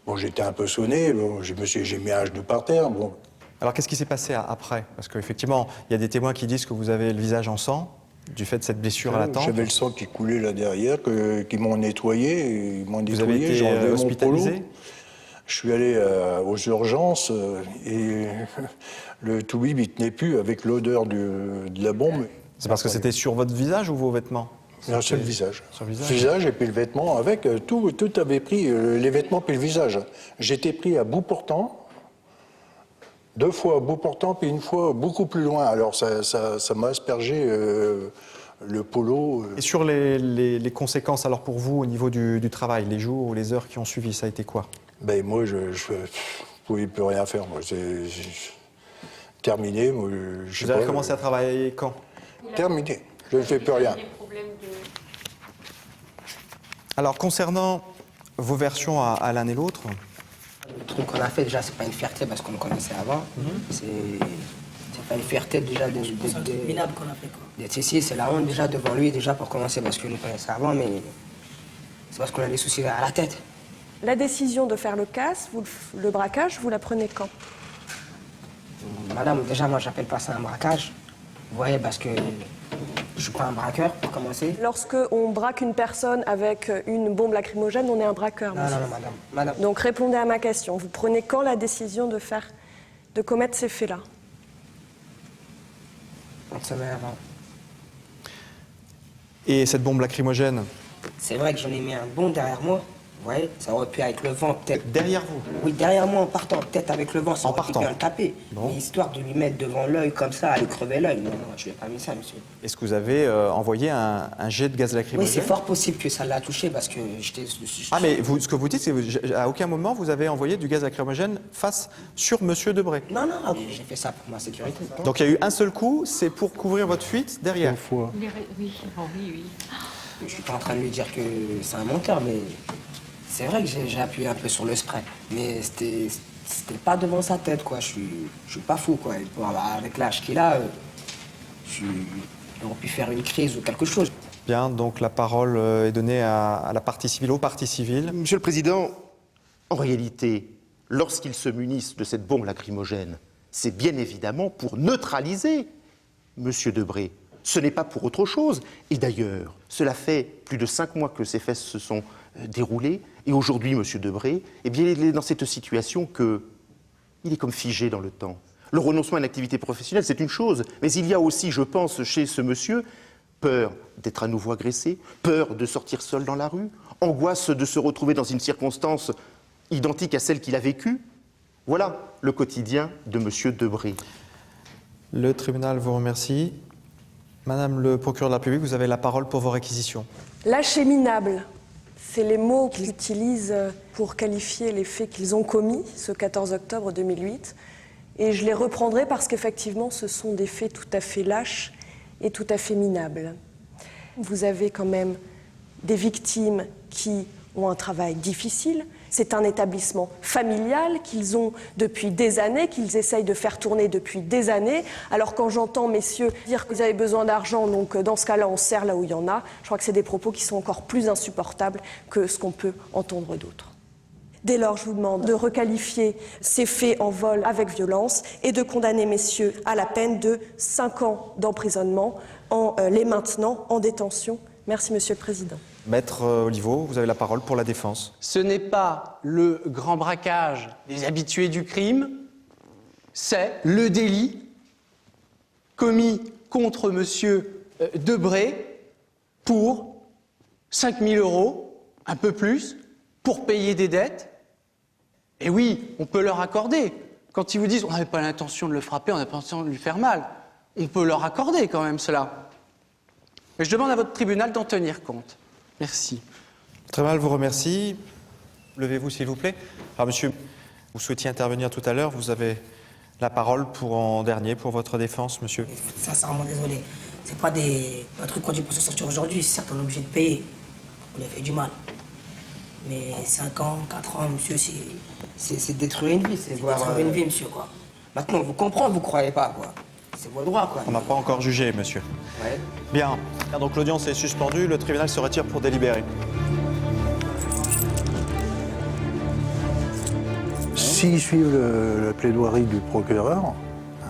Bon, j'étais un peu sonné, bon, j'ai mis un genou par terre. Bon. Alors qu'est-ce qui s'est passé après? Parce qu'effectivement, il y a des témoins qui disent que vous avez le visage en sang, du fait de cette blessure à la tempe. J'avais le sang qui coulait là derrière, qui m'ont nettoyé. Vous avez été hospitalisé? Je suis allé aux urgences et le toubib il tenait plus avec l'odeur de la bombe. C'est parce que c'était sur votre visage ou vos vêtements? Non, sur le visage. Sur le visage et puis le vêtement avec, tout avait pris, les vêtements puis le visage. J'étais pris à bout portant, 2 fois à bout portant puis une fois beaucoup plus loin. Alors ça m'a aspergé le polo. Et sur les conséquences alors pour vous au niveau du travail, les jours ou les heures qui ont suivi, ça a été quoi? Ben moi, je pouvais plus rien faire. Moi, c'est terminé. Moi, vous avez commencé à travailler quand? Terminé. Je ne fais plus rien. Alors, concernant vos versions à l'un et l'autre. Le truc qu'on a fait, déjà, c'est pas une fierté parce qu'on le connaissait avant. C'est pas une fierté déjà de minable qu'on a fait, quoi. C'est la honte déjà devant lui, déjà pour commencer, parce que je le connaissais avant, mais c'est parce qu'on a des soucis à la tête. La décision de faire le casse, le braquage, vous la prenez quand? Madame, déjà, moi, j'appelle pas ça un braquage. Vous voyez, parce que je suis pas un braqueur, pour commencer. Lorsque on braque une personne avec une bombe lacrymogène, on est un braqueur, monsieur. Non, madame. Donc, répondez à ma question. Vous prenez quand la décision de commettre ces faits-là? Une semaine avant. Et cette bombe lacrymogène? C'est vrai que j'en ai mis un bon derrière moi. Vous voyez, ça aurait pu avec le vent, peut-être. Derrière vous? Oui, derrière moi, en partant, peut-être avec le vent, ça En aurait pu partant. bien le taper. Bon. Mais histoire de lui mettre devant l'œil comme ça, aller crever l'œil. Non, je lui ai pas mis ça, monsieur. Est-ce que vous avez envoyé un jet de gaz Oui, lacrymogène? c'est fort possible que ça l'a touché parce que j'étais... Ah, mais vous, ce que vous dites, c'est qu'à aucun moment vous avez envoyé du gaz lacrymogène face sur Monsieur Debré. Non, non, j'ai fait ça pour ma sécurité. Donc il y a eu un seul coup, c'est pour couvrir votre fuite derrière. Oui, oui. Je suis pas en train de lui dire que c'est un menteur, mais c'est vrai que j'ai appuyé un peu sur le spray. Mais c'était pas devant sa tête, quoi. Je suis pas fou, quoi. Et bon, avec l'âge qu'il a, il aurait pu faire une crise ou quelque chose. Bien, donc la parole est donnée à la partie civile, aux parties civiles. Monsieur le Président, en réalité, lorsqu'ils se munissent de cette bombe lacrymogène, c'est bien évidemment pour neutraliser Monsieur Debré. Ce n'est pas pour autre chose. Et d'ailleurs, cela fait plus de 5 mois que ces faits se sont déroulés. Et aujourd'hui, Monsieur Debré, eh bien, il est dans cette situation il est comme figé dans le temps. Le renoncement à une activité professionnelle, c'est une chose. Mais il y a aussi, je pense, chez ce monsieur, peur d'être à nouveau agressé, peur de sortir seul dans la rue, angoisse de se retrouver dans une circonstance identique à celle qu'il a vécue. Voilà le quotidien de Monsieur Debré. Le tribunal vous remercie. Madame le procureur de la République, vous avez la parole pour vos réquisitions. Lâche et minable, c'est les mots qu'ils utilisent pour qualifier les faits qu'ils ont commis ce 14 octobre 2008. Et je les reprendrai parce qu'effectivement, ce sont des faits tout à fait lâches et tout à fait minables. Vous avez quand même des victimes qui ont un travail difficile. C'est un établissement familial qu'ils ont depuis des années, qu'ils essayent de faire tourner depuis des années. Alors quand j'entends, messieurs, dire qu'ils avaient besoin d'argent, donc dans ce cas-là, on serre là où il y en a, je crois que c'est des propos qui sont encore plus insupportables que ce qu'on peut entendre d'autres. Dès lors, je vous demande de requalifier ces faits en vol avec violence et de condamner, messieurs, à la peine de 5 ans d'emprisonnement en les maintenant en détention. Merci, Monsieur le Président. Maître Oliveau, vous avez la parole pour la défense. Ce n'est pas le grand braquage des habitués du crime, c'est le délit commis contre Monsieur Debré pour 5 000 €, un peu plus, pour payer des dettes. Et oui, on peut leur accorder. Quand ils vous disent on n'avait pas l'intention de le frapper, on n'avait pas l'intention de lui faire mal, on peut leur accorder quand même cela. Mais je demande à votre tribunal d'en tenir compte. Merci. Le tribunal vous remercie. Levez-vous, s'il vous plaît. Alors, monsieur, vous souhaitiez intervenir tout à l'heure. Vous avez la parole en dernier pour votre défense, monsieur. Sincèrement, désolé. C'est pas un truc qu'on dit pour se sortir aujourd'hui. Certes, on est obligé de payer. On a fait du mal. Mais 5 ans, 4 ans, monsieur, c'est détruire une vie. C'est détruire une vie, monsieur, quoi. Maintenant, vous comprenez, vous croyez pas, quoi. C'est vos droits, quoi. On n'a pas encore jugé, monsieur. Ouais. Bien. Donc l'audience est suspendue. Le tribunal se retire pour délibérer. S'ils suivent la plaidoirie du procureur,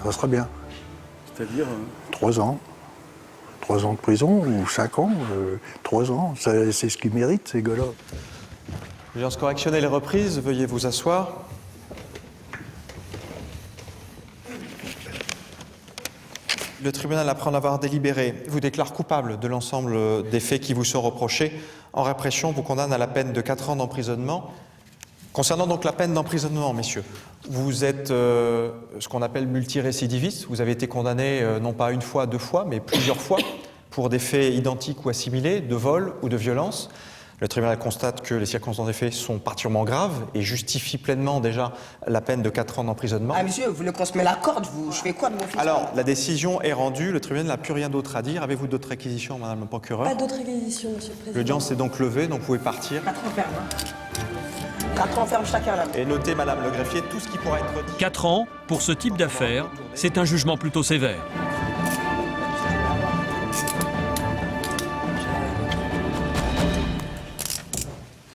ça sera bien. C'est-à-dire 3 ans. 3 ans de prison ou 5 ans, 3 ans. C'est ce qu'ils méritent, ces gars-là. L'audience correctionnelle est reprise. Veuillez vous asseoir. Le tribunal, après en avoir délibéré, vous déclare coupable de l'ensemble des faits qui vous sont reprochés. En répression, vous condamne à la peine de 4 ans d'emprisonnement. Concernant donc la peine d'emprisonnement, messieurs, vous êtes ce qu'on appelle multirécidiviste. Vous avez été condamné non pas une fois, 2 fois, mais plusieurs fois pour des faits identiques ou assimilés, de vol ou de violence. Le tribunal constate que les circonstances des faits sont particulièrement graves et justifient pleinement déjà la peine de 4 ans d'emprisonnement. Ah, monsieur, vous voulez qu'on se met la corde, je fais quoi de mon fils? Alors, la décision est rendue, le tribunal n'a plus rien d'autre à dire. Avez-vous d'autres réquisitions, madame le procureur? Pas d'autres réquisitions, monsieur le Président. L'audience est donc levée, donc vous pouvez partir. 4 ans ferme, hein. 4 ans ferme chacun, là. Et notez, madame le greffier, tout ce qui pourra être dit. 4 ans, pour ce type d'affaires, c'est un jugement plutôt sévère.